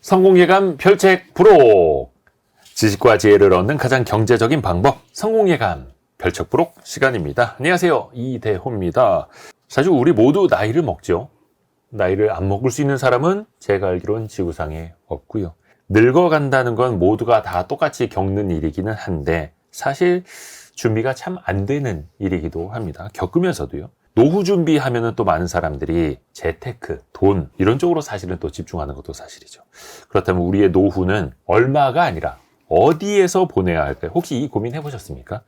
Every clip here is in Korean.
성공예감 별책 부록! 지식과 지혜를 얻는 가장 경제적인 방법, 성공예감 별책 부록 시간입니다. 안녕하세요, 이대호입니다. 사실 우리 모두 나이를 먹죠. 나이를 안 먹을 수 있는 사람은 제가 알기로는 지구상에 없고요. 늙어간다는 건 모두가 다 똑같이 겪는 일이기는 한데 사실 준비가 참 안 되는 일이기도 합니다. 겪으면서도요. 노후 준비하면은 또 많은 사람들이 재테크, 돈 이런 쪽으로 사실은 또 집중하는 것도 사실이죠. 그렇다면 우리의 노후는 얼마가 아니라 어디에서 보내야 할까요? 혹시 이 고민 해보셨습니까?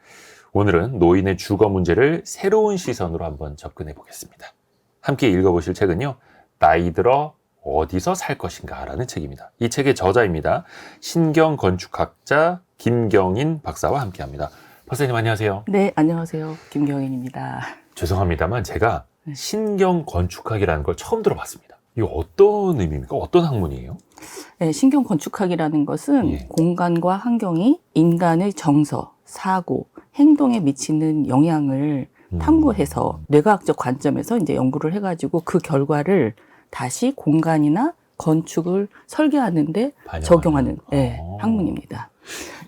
오늘은 노인의 주거 문제를 새로운 시선으로 한번 접근해 보겠습니다. 함께 읽어보실 책은요, 나이 들어 어디서 살 것인가 라는 책입니다. 이 책의 저자입니다. 신경 건축학자 김경인 박사와 함께 합니다. 박사님 안녕하세요. 네, 안녕하세요. 김경인입니다. 죄송합니다만 제가 신경 건축학이라는 걸 처음 들어봤습니다. 이거 어떤 의미입니까? 어떤 학문이에요? 네, 신경 건축학이라는 것은 공간과 환경이 인간의 정서, 사고, 행동에 미치는 영향을 탐구해서 뇌과학적 관점에서 이제 연구를 해가지고 그 결과를 다시 공간이나 건축을 설계하는데 적용하는 학문입니다.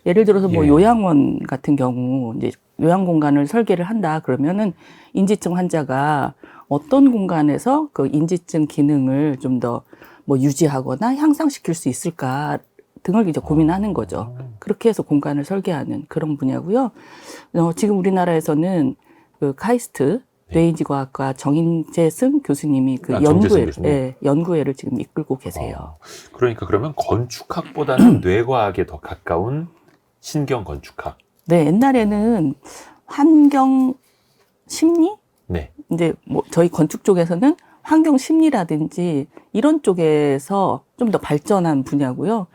예를 들어서 뭐 요양원 같은 경우 이제 요양 공간을 설계를 한다 그러면은 인지증 환자가 어떤 공간에서 그 인지증 기능을 좀 더 뭐 유지하거나 향상시킬 수 있을까 등을 이제 고민하는 거죠. 그렇게 해서 공간을 설계하는 그런 분야고요. 지금 우리나라에서는 그 카이스트 뇌인지과학과 정인재승 교수님이 그 연구회를 지금 이끌고 계세요. 그러니까 그러면 건축학보다는 뇌과학에 더 가까운 신경 건축학. 네, 옛날에는 환경 심리? 네. 이제 뭐 저희 건축 쪽에서는 환경 심리라든지 이런 쪽에서 좀 더 발전한 분야고요.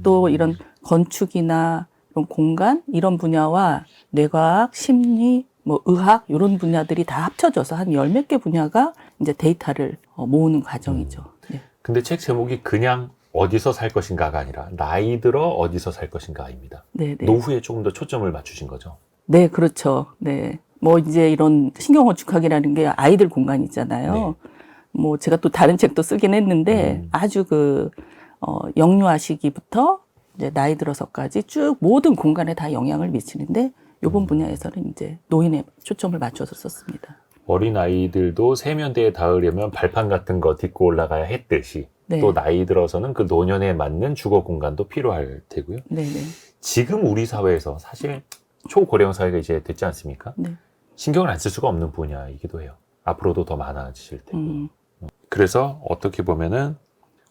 또 이런 건축이나 이런 공간 이런 분야와 뇌과학, 심리, 뭐 의학 이런 분야들이 다 합쳐져서 한 열 몇 개 분야가 이제 데이터를 모으는 과정이죠. 네. 근데 책 제목이 그냥 어디서 살 것인가가 아니라 나이 들어 어디서 살 것인가입니다. 네, 네. 노후에 조금 더 초점을 맞추신 거죠? 네, 그렇죠. 네. 뭐 이제 이런 신경 건축학이라는 게 아이들 공간 있잖아요. 네. 뭐 제가 또 다른 책도 쓰긴 했는데 아주 영유아 시기부터 이제 나이 들어서까지 쭉 모든 공간에 다 영향을 미치는데 요번 분야에서는 이제 노인에 초점을 맞춰서 썼습니다. 어린 아이들도 세면대에 닿으려면 발판 같은 거 딛고 올라가야 했듯이 네. 또 나이 들어서는 그 노년에 맞는 주거 공간도 필요할 테고요. 네네. 지금 우리 사회에서 사실 초고령 사회가 이제 됐지 않습니까? 네. 신경을 안 쓸 수가 없는 분야이기도 해요. 앞으로도 더 많아지실 테고. 그래서 어떻게 보면은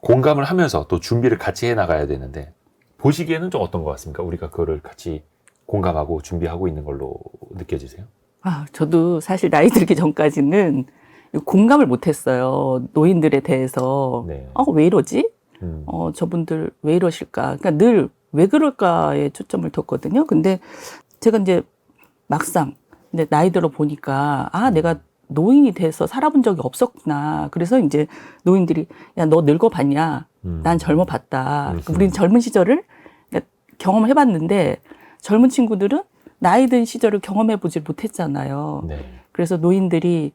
공감을 하면서 또 준비를 같이 해 나가야 되는데 보시기에는 좀 어떤 것 같습니까? 우리가 그거를 같이 공감하고 준비하고 있는 걸로 느껴지세요? 저도 사실 나이 들기 전까지는 공감을 못했어요. 노인들에 대해서. 네. 왜 이러지? 저분들 왜 이러실까? 그러니까 늘 왜 그럴까에 초점을 뒀거든요. 근데 제가 이제 막상 근데 나이 들어 보니까 내가 노인이 돼서 살아본 적이 없었구나. 그래서 이제 노인들이 야, 너 늙어봤냐? 난 젊어봤다. 우리는 젊은 시절을 경험해봤는데 젊은 친구들은 나이 든 시절을 경험해보지 못했잖아요. 네. 그래서 노인들이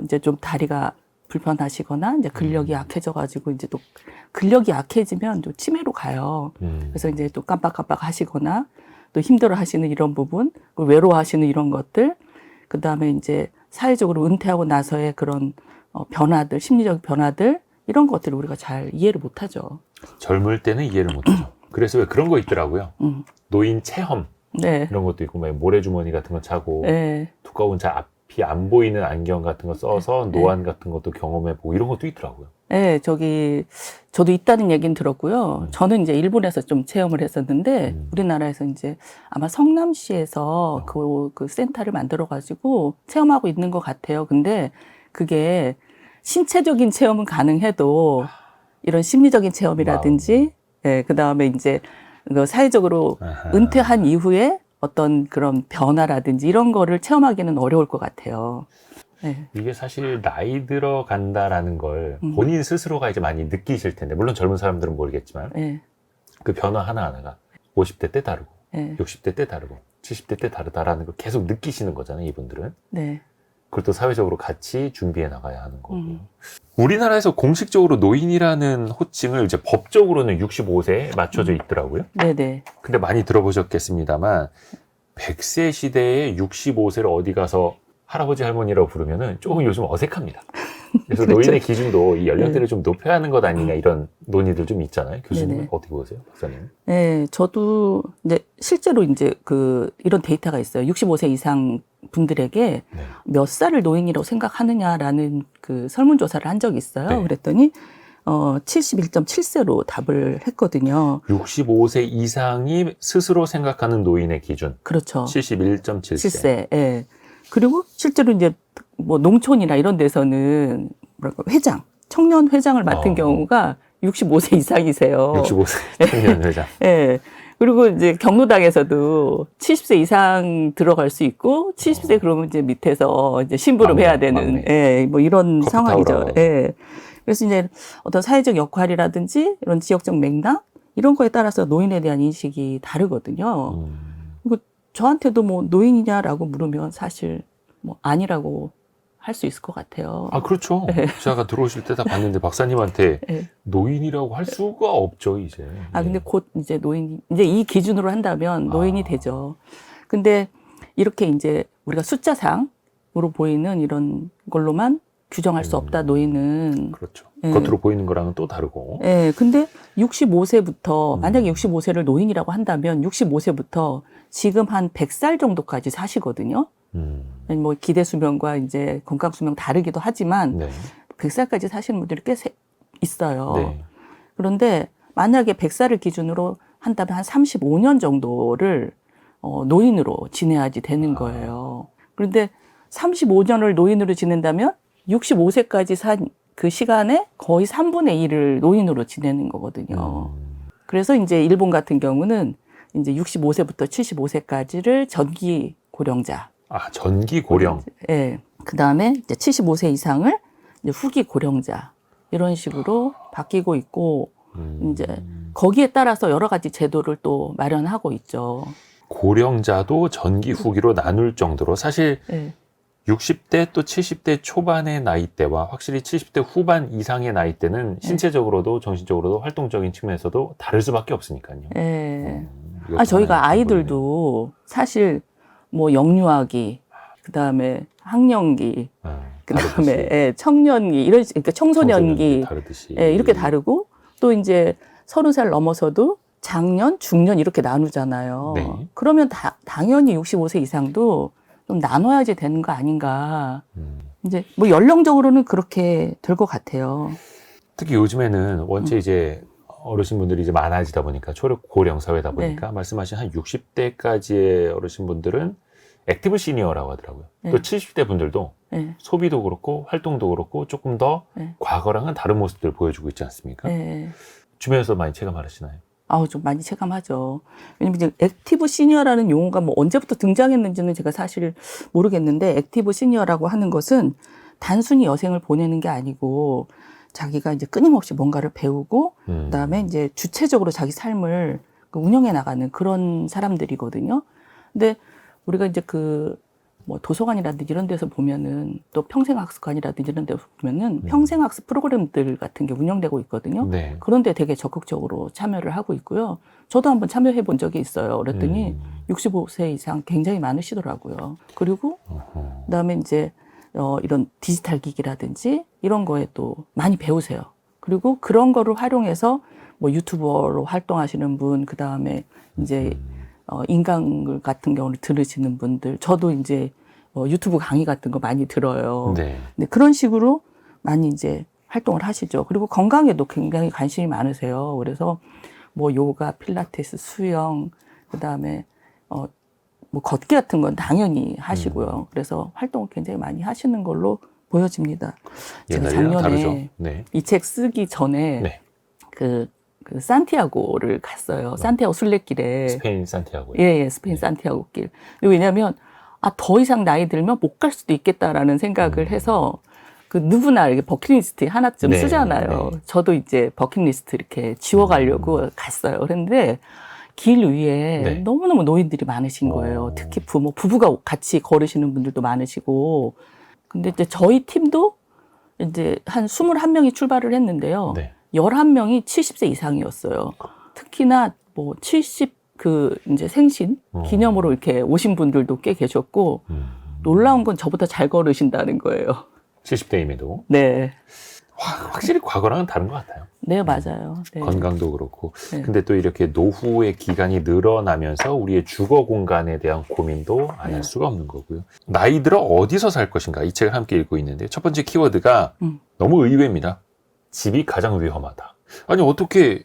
이제 좀 다리가 불편하시거나 이제 근력이 약해져가지고 이제 또 근력이 약해지면 또 치매로 가요. 그래서 이제 또 깜빡깜빡 하시거나 또 힘들어 하시는 이런 부분, 외로워하시는 이런 것들, 그 다음에 이제 사회적으로 은퇴하고 나서의 그런 변화들, 심리적 변화들, 이런 것들을 우리가 잘 이해를 못하죠. 젊을 때는 이해를 못하죠. 그래서 왜 그런 거 있더라고요. 노인 체험. 네. 이런 것도 있고, 모래주머니 같은 거 차고, 네. 두꺼운 앞이 안 보이는 안경 같은 거 써서 노안 같은 것도 경험해보고, 이런 것도 있더라고요. 네, 저도 있다는 얘기는 들었고요. 저는 이제 일본에서 좀 체험을 했었는데, 우리나라에서 이제 아마 성남시에서 그 센터를 만들어가지고 체험하고 있는 것 같아요. 근데 그게 신체적인 체험은 가능해도 이런 심리적인 체험이라든지, 그 다음에 이제 사회적으로 은퇴한 이후에 어떤 그런 변화라든지 이런 거를 체험하기는 어려울 것 같아요. 네. 이게 사실 나이 들어 간다라는 걸 본인 스스로가 이제 많이 느끼실 텐데, 물론 젊은 사람들은 모르겠지만, 그 변화 하나하나가 50대 때 다르고, 60대 때 다르고, 70대 때 다르다라는 걸 계속 느끼시는 거잖아요, 이분들은. 네. 그걸 또 사회적으로 같이 준비해 나가야 하는 거고. 우리나라에서 공식적으로 노인이라는 호칭을 이제 법적으로는 65세에 맞춰져 있더라고요. 네네. 근데 많이 들어보셨겠습니다만 100세 시대에 65세를 어디 가서 할아버지 할머니라고 부르면은 조금 요즘 어색합니다. 그래서 그렇죠. 노인의 기준도 이 연령대를 좀 높여야 하는 것 아니냐 이런 논의들 좀 있잖아요. 교수님은 네네. 어떻게 보세요, 박사님? 네, 저도 이제 실제로 이제 이런 데이터가 있어요. 65세 이상 분들에게 네. 몇 살을 노인이라고 생각하느냐라는 그 설문조사를 한 적이 있어요. 네. 그랬더니 71.7세로 답을 했거든요. 65세 이상이 스스로 생각하는 노인의 기준. 그렇죠. 71.7세. 7세. 예. 그리고 실제로 이제 뭐 농촌이나 이런 데서는 뭐랄까 청년 회장을 맡은 경우가 65세 이상이세요. 65세 청년 회장. 예. 그리고 이제 경로당에서도 70세 이상 들어갈 수 있고 70세 그러면 이제 밑에서 이제 심부름 해야 되는 예, 뭐 이런 상황이죠. 예. 그래서 이제 어떤 사회적 역할이라든지 이런 지역적 맥락 이런 거에 따라서 노인에 대한 인식이 다르거든요. 그리고 저한테도 뭐 노인이냐라고 물으면 사실 뭐 아니라고 할 수 있을 것 같아요. 아, 그렇죠. 네. 제가 들어오실 때 다 봤는데 박사님한테 네. 노인이라고 할 수가 없죠, 이제. 근데 곧 이제 이제 이 기준으로 한다면 노인이 되죠. 근데 이렇게 이제 우리가 숫자상으로 보이는 이런 걸로만 규정할 수 없다, 노인은. 그렇죠. 네. 겉으로 보이는 거랑은 또 다르고. 네, 근데 65세부터, 만약에 65세를 노인이라고 한다면 65세부터 지금 한 100살 정도까지 사시거든요. 뭐 기대 수명과 이제 건강 수명 다르기도 하지만 네. 100살까지 사시는 분들이 꽤 있어요. 네. 그런데 만약에 100살을 기준으로 한다면 한 35년 정도를 노인으로 지내야지 되는 거예요. 그런데 35년을 노인으로 지낸다면 65세까지 산 그 시간에 거의 3분의 1을 노인으로 지내는 거거든요. 그래서 이제 일본 같은 경우는 이제 65세부터 75세까지를 전기 고령자. 아, 전기 고령. 예. 그 다음에 이제 75세 이상을 이제 후기 고령자. 이런 식으로 바뀌고 있고, 이제 거기에 따라서 여러 가지 제도를 또 마련하고 있죠. 고령자도 전기 후기로 나눌 정도로 사실 예. 60대 또 70대 초반의 나이대와 확실히 70대 후반 이상의 나이대는 신체적으로도 정신적으로도 활동적인 측면에서도 다를 수밖에 없으니까요. 예. 이것도 저희가 하나의 아이들도 사실 뭐 영유아기, 그 다음에 학령기, 그 다음에 예, 청년기, 그러니까 청소년기, 다르듯이. 예, 이렇게 다르고 또 이제 30살 넘어서도 장년, 중년 이렇게 나누잖아요. 네. 그러면 당연히 65세 이상도 좀 나눠야지 되는 거 아닌가. 이제 뭐 연령적으로는 그렇게 될 것 같아요. 특히 요즘에는 원체 이제 어르신분들이 이제 많아지다 보니까 초고령 사회다 보니까 말씀하신 한 60대까지의 어르신분들은 액티브 시니어라고 하더라고요. 또 70대 분들도 소비도 그렇고 활동도 그렇고 조금 더 과거랑은 다른 모습들을 보여주고 있지 않습니까? 주변에서 많이 체감하시나요? 좀 많이 체감하죠. 왜냐면 이제 액티브 시니어라는 용어가 뭐 언제부터 등장했는지는 제가 사실 모르겠는데, 액티브 시니어라고 하는 것은 단순히 여생을 보내는 게 아니고 자기가 이제 끊임없이 뭔가를 배우고 그다음에 이제 주체적으로 자기 삶을 운영해 나가는 그런 사람들이거든요. 근데 우리가 이제 뭐 도서관이라든지 이런 데서 보면은, 또 평생학습관이라든지 이런 데서 보면은 평생학습 프로그램들 같은 게 운영되고 있거든요. 네. 그런데 되게 적극적으로 참여를 하고 있고요. 저도 한번 참여해 본 적이 있어요. 그랬더니 65세 이상 굉장히 많으시더라고요. 그리고 그다음에 이제 이런 디지털 기기라든지 이런 거에 또 많이 배우세요. 그리고 그런 거를 활용해서 뭐 유튜버로 활동하시는 분, 그다음에 이제 인강 같은 경우를 들으시는 분들, 저도 이제 유튜브 강의 같은 거 많이 들어요. 네. 근데 그런 식으로 많이 이제 활동을 하시죠. 그리고 건강에도 굉장히 관심이 많으세요. 그래서 뭐 요가, 필라테스, 수영, 그다음에 뭐 걷기 같은 건 당연히 하시고요. 그래서 활동을 굉장히 많이 하시는 걸로 보여집니다. 제가 작년에 이 책 쓰기 전에 그 산티아고를 갔어요. 산티아고 순례길에. 스페인 산티아고요. 예, 스페인 산티아고 길. 왜냐하면 더 이상 나이 들면 못 갈 수도 있겠다라는 생각을 해서, 누구나 이렇게 버킷리스트 하나쯤 쓰잖아요. 저도 이제 버킷리스트 이렇게 지워가려고 갔어요. 그런데 길 위에 너무너무 노인들이 많으신 거예요. 특히 부부가 같이 걸으시는 분들도 많으시고. 근데 이제 저희 팀도 이제 한 21명이 출발을 했는데요. 네. 11명이 70세 이상이었어요. 특히나 뭐 70 이제 생신 기념으로 이렇게 오신 분들도 꽤 계셨고, 놀라운 건 저보다 잘 걸으신다는 거예요. 70대임에도. 네. 확실히 과거랑은 다른 것 같아요. 네, 맞아요. 네. 건강도 그렇고. 네. 근데 또 이렇게 노후의 기간이 늘어나면서 우리의 주거 공간에 대한 고민도 안 할 수가 없는 거고요. 나이 들어 어디서 살 것인가, 이 책을 함께 읽고 있는데 첫 번째 키워드가 너무 의외입니다. 집이 가장 위험하다. 아니, 어떻게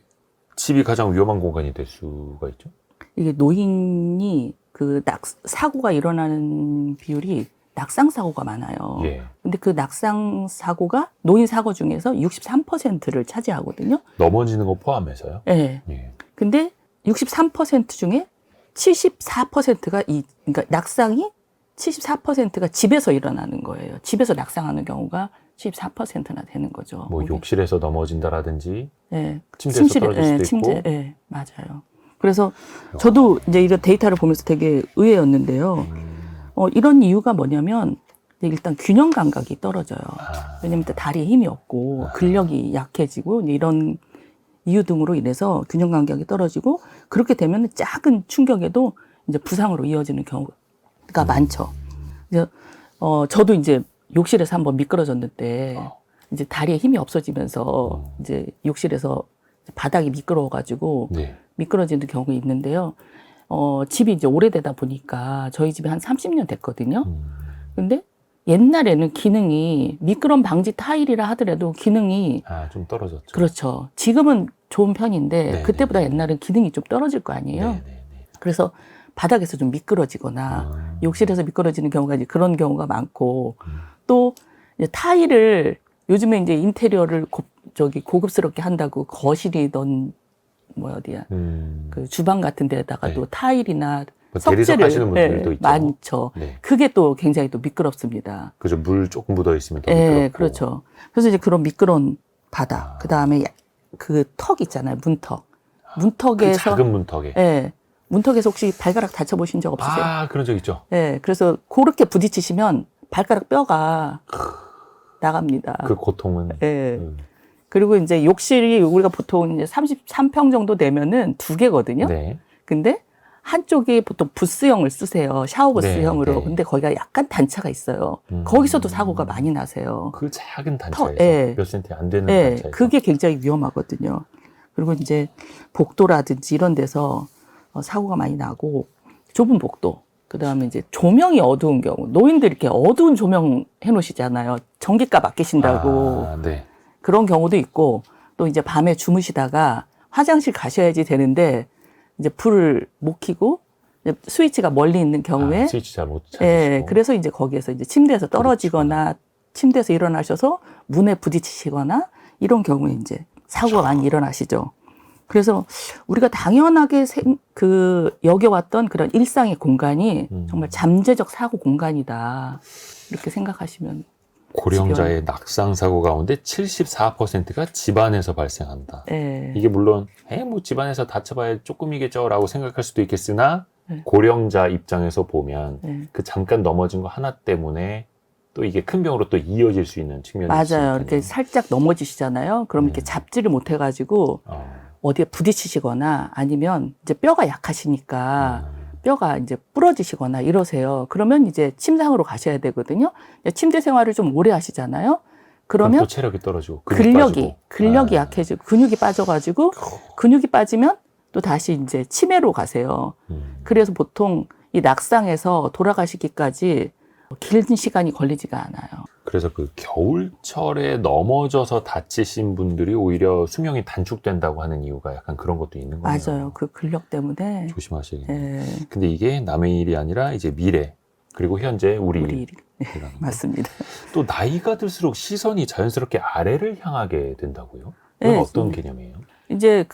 집이 가장 위험한 공간이 될 수가 있죠? 이게 노인이 사고가 일어나는 비율이 낙상 사고가 많아요. 예. 근데 그 낙상 사고가 노인 사고 중에서 63%를 차지하거든요. 넘어지는 거 포함해서요? 네. 예. 근데 63% 중에 74%가 그러니까 낙상이 74%가 집에서 일어나는 거예요. 집에서 낙상하는 경우가 74%나 되는 거죠. 뭐 욕실에서 넘어진다라든지, 네. 침대에서 떨어질 수도 있고. 네, 맞아요. 그래서 저도 이제 이런 데이터를 보면서 되게 의외였는데요. 이런 이유가 뭐냐면 일단 균형 감각이 떨어져요. 왜냐면 다리에 힘이 없고 근력이 약해지고 이런 이유 등으로 인해서 균형 감각이 떨어지고, 그렇게 되면 작은 충격에도 이제 부상으로 이어지는 경우가 많죠. 그래서 저도 이제 욕실에서 한번 미끄러졌는데 이제 다리에 힘이 없어지면서 이제 욕실에서 바닥이 미끄러워가지고 네. 미끄러지는 경우가 있는데요. 집이 이제 오래되다 보니까 저희 집이 한 30년 됐거든요. 근데 옛날에는 기능이 미끄럼 방지 타일이라 하더라도 기능이 좀 떨어졌죠. 그렇죠. 지금은 좋은 편인데 네네. 그때보다 옛날엔 기능이 좀 떨어질 거 아니에요. 네네네. 그래서 바닥에서 좀 미끄러지거나 욕실에서 미끄러지는 경우가 이제 그런 경우가 많고, 또 이제 타일을 요즘에 이제 인테리어를 고급스럽게 한다고 거실이던 그 주방 같은 데다가도 네. 타일이나 뭐 대리석 석재를 하시는 분들도 있죠. 많죠. 네. 그게 또 굉장히 또 미끄럽습니다. 그죠. 물 조금 묻어 있으면 더 네, 미끄럽고. 그렇죠. 그래서 이제 그런 미끄러운 바닥, 그 다음에 그 턱 있잖아요, 문턱. 문턱에서 그 작은 문턱에. 네, 문턱에서 혹시 발가락 다쳐보신 적 없으세요? 그런 적 있죠. 네, 그래서 그렇게 부딪히시면 발가락 뼈가 나갑니다. 그 고통은. 네. 그리고 이제 욕실이 우리가 보통 이제 33평 정도 되면은 2개거든요. 네. 근데 한쪽이 보통 부스형을 쓰세요. 샤워 부스형으로. 네, 네. 근데 거기가 약간 단차가 있어요. 거기서도 사고가 많이 나세요. 그 작은 단차에서 네. 몇 센티 안 되는 네, 단차에서. 그게 굉장히 위험하거든요. 그리고 이제 복도라든지 이런 데서 사고가 많이 나고, 좁은 복도, 그 다음에 이제 조명이 어두운 경우, 노인들 이렇게 어두운 조명 해놓으시잖아요. 전기값 아끼신다고. 네. 그런 경우도 있고, 또 이제 밤에 주무시다가 화장실 가셔야지 되는데 이제 불을 못 켜고 이제 스위치가 멀리 있는 경우에 스위치 잘 못 찾으시고. 예, 그래서 이제 거기에서 이제 침대에서 떨어지거나 침대에서 일어나셔서 문에 부딪히시거나 이런 경우에 이제 사고가 많이 일어나시죠. 그래서 우리가 당연하게 여겨왔던 그런 일상의 공간이 정말 잠재적 사고 공간이다, 이렇게 생각하시면. 고령자의 낙상 사고 가운데 74%가 집안에서 발생한다. 네. 이게 물론 뭐 집안에서 다쳐봐야 조금이겠죠라고 생각할 수도 있겠으나, 네. 고령자 입장에서 보면 네. 그 잠깐 넘어진 거 하나 때문에 또 이게 큰 병으로 또 이어질 수 있는 측면이 맞아요. 있으니까요. 이렇게 살짝 넘어지시잖아요. 그럼 이렇게 잡지를 못해가지고 어디에 부딪히시거나 아니면 이제 뼈가 약하시니까 뼈가 이제 부러지시거나 이러세요. 그러면 이제 침상으로 가셔야 되거든요. 침대 생활을 좀 오래 하시잖아요. 그럼 그러면 또 체력이 떨어지고 근력이 약해지고 근육이 빠져가지고, 근육이 빠지면 또 다시 이제 치매로 가세요. 그래서 보통 이 낙상에서 돌아가시기까지 긴 시간이 걸리지가 않아요. 그래서 그 겨울철에 넘어져서 다치신 분들이 오히려 수명이 단축된다고 하는 이유가 약간 그런 것도 있는 거예요. 맞아요. 그 근력 때문에. 조심하셔야겠네요. 근데 이게 남의 일이 아니라 이제 미래, 그리고 현재 우리 일이. 일이라는 거. 맞습니다. 또 나이가 들수록 시선이 자연스럽게 아래를 향하게 된다고요? 네, 그건 어떤 개념이에요? 이제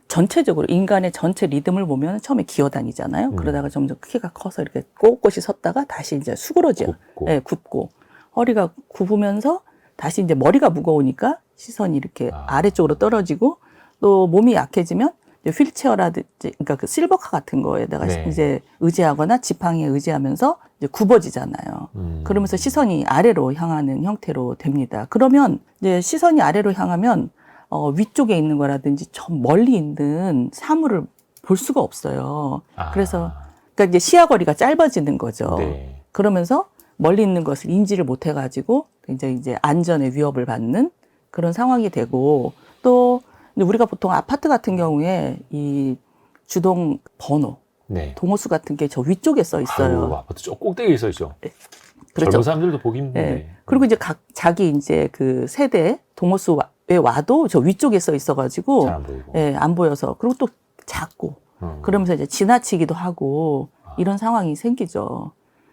전체적으로 인간의 전체 리듬을 보면 처음에 기어다니잖아요. 그러다가 점점 키가 커서 이렇게 꼿꼿이 섰다가 다시 이제 수그러져요. 굽고. 네, 굽고. 허리가 굽으면서 다시 이제 머리가 무거우니까 시선이 이렇게 아래쪽으로 떨어지고, 또 몸이 약해지면 이제 휠체어라든지, 그러니까 그 실버카 같은 거에다가 네. 이제 의지하거나 지팡이에 의지하면서 이제 굽어지잖아요. 그러면서 시선이 아래로 향하는 형태로 됩니다. 그러면 이제 시선이 아래로 향하면 위쪽에 있는 거라든지 저 멀리 있는 사물을 볼 수가 없어요. 그래서 그러니까 이제 시야 거리가 짧아지는 거죠. 네. 그러면서 멀리 있는 것을 인지를 못 해가지고 굉장히 이제 안전에 위협을 받는 그런 상황이 되고, 또 우리가 보통 아파트 같은 경우에 이 주동 번호, 네. 동호수 같은 게 저 위쪽에 써 있어요. 아유, 아파트 저 꼭대기에 써 있죠. 그렇죠. 젊은 사람들도 보기 힘든데. 네. 그리고 이제 자기 이제 그 세대 동호수에 와도 저 위쪽에 써 있어가지고 잘 안 보이고. 예, 안 보여서, 그리고 또 작고 그러면서 이제 지나치기도 하고 이런 상황이 생기죠.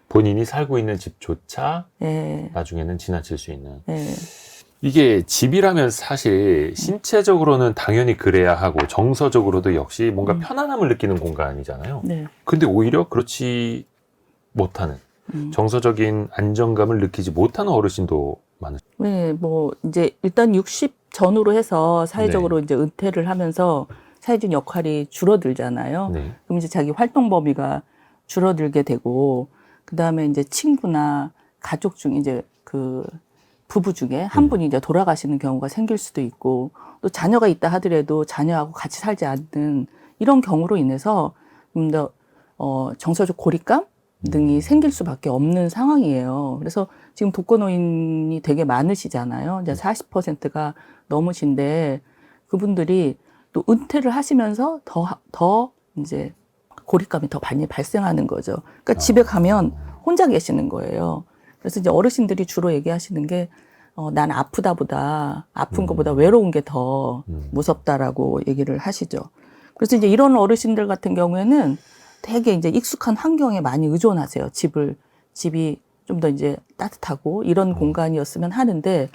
본인이 살고 있는 집조차 예. 나중에는 지나칠 수 있는. 예. 이게 집이라면 사실 신체적으로는 당연히 그래야 하고 정서적으로도 역시 뭔가 편안함을 느끼는 공간이잖아요. 네. 근데 오히려 그렇지 못하는 정서적인 안정감을 느끼지 못하는 어르신도 많으시죠. 네, 뭐 이제 일단 60 전후로 해서 사회적으로 이제 은퇴를 하면서 사회적 역할이 줄어들잖아요. 네. 그럼 이제 자기 활동 범위가 줄어들게 되고, 그 다음에 이제 친구나 가족 중에 이제 그 부부 중에 한 분이 이제 돌아가시는 경우가 생길 수도 있고, 또 자녀가 있다 하더라도 자녀하고 같이 살지 않는 이런 경우로 인해서 좀 더 정서적 고립감 등이 생길 수밖에 없는 상황이에요. 그래서 지금 독거노인이 되게 많으시잖아요. 이제 40%가 넘으신데, 그분들이 또 은퇴를 하시면서 더 이제 고립감이 더 많이 발생하는 거죠. 그러니까 집에 가면 혼자 계시는 거예요. 그래서 이제 어르신들이 주로 얘기하시는 게, 난 아픈 것보다 외로운 게 더 무섭다라고 얘기를 하시죠. 그래서 이제 이런 어르신들 같은 경우에는 되게 이제 익숙한 환경에 많이 의존하세요. 집이 좀 더 이제 따뜻하고 이런 공간이었으면 하는데,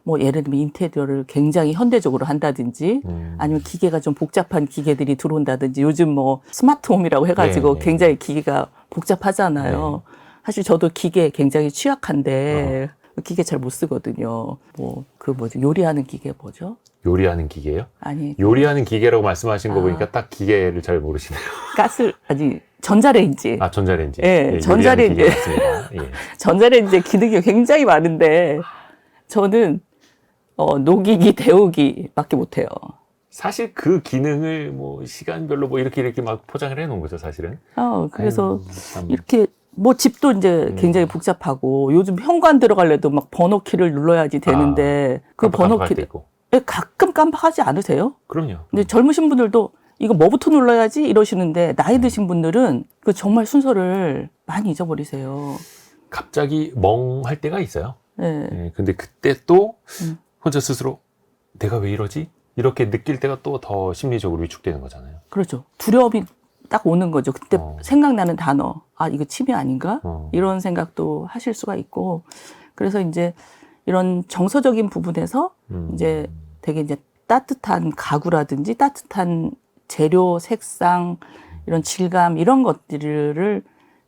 뭐 예를 들면 인테리어를 굉장히 현대적으로 한다든지, 아니면 기계가 좀 복잡한 기계들이 들어온다든지, 요즘 뭐 스마트홈이라고 해가지고 네, 네. 굉장히 기계가 복잡하잖아요. 네. 사실 저도 기계 굉장히 취약한데 기계 잘 못 쓰거든요. 요리하는 기계 뭐죠? 요리하는 기계예요? 아니, 요리하는 기계라고 말씀하신 거 보니까 딱 기계를 잘 모르시네요. 전자레인지. 아, 전자레인지. 예, 예, 전자레인지. 요리하는 기계 맞습니다. 예. 전자레인지 기능이 굉장히 많은데, 저는 녹이기, 데우기밖에 못해요. 사실 그 기능을 뭐 시간별로 뭐 이렇게 막 포장을 해 놓은 거죠, 사실은. 그래서 아유, 참. 이렇게 뭐 집도 이제 굉장히 복잡하고, 요즘 현관 들어가려도 막 번호키를 눌러야지 되는데, 그 깜빡깜빡할 때 번호키를 있고. 가끔 깜빡하지 않으세요? 그럼요. 근데 젊으신 분들도 이거 뭐부터 눌러야지 이러시는데, 나이 드신 분들은 그 정말 순서를 많이 잊어버리세요. 갑자기 멍할 때가 있어요. 네. 예, 근데 그때 또 혼자 스스로 내가 왜 이러지? 이렇게 느낄 때가 또 더 심리적으로 위축되는 거잖아요. 그렇죠. 두려움이 딱 오는 거죠. 그때 생각나는 단어, 이거 치매 아닌가? 이런 생각도 하실 수가 있고, 그래서 이제 이런 정서적인 부분에서 이제 되게 이제 따뜻한 가구라든지 따뜻한 재료, 색상, 이런 질감, 이런 것들을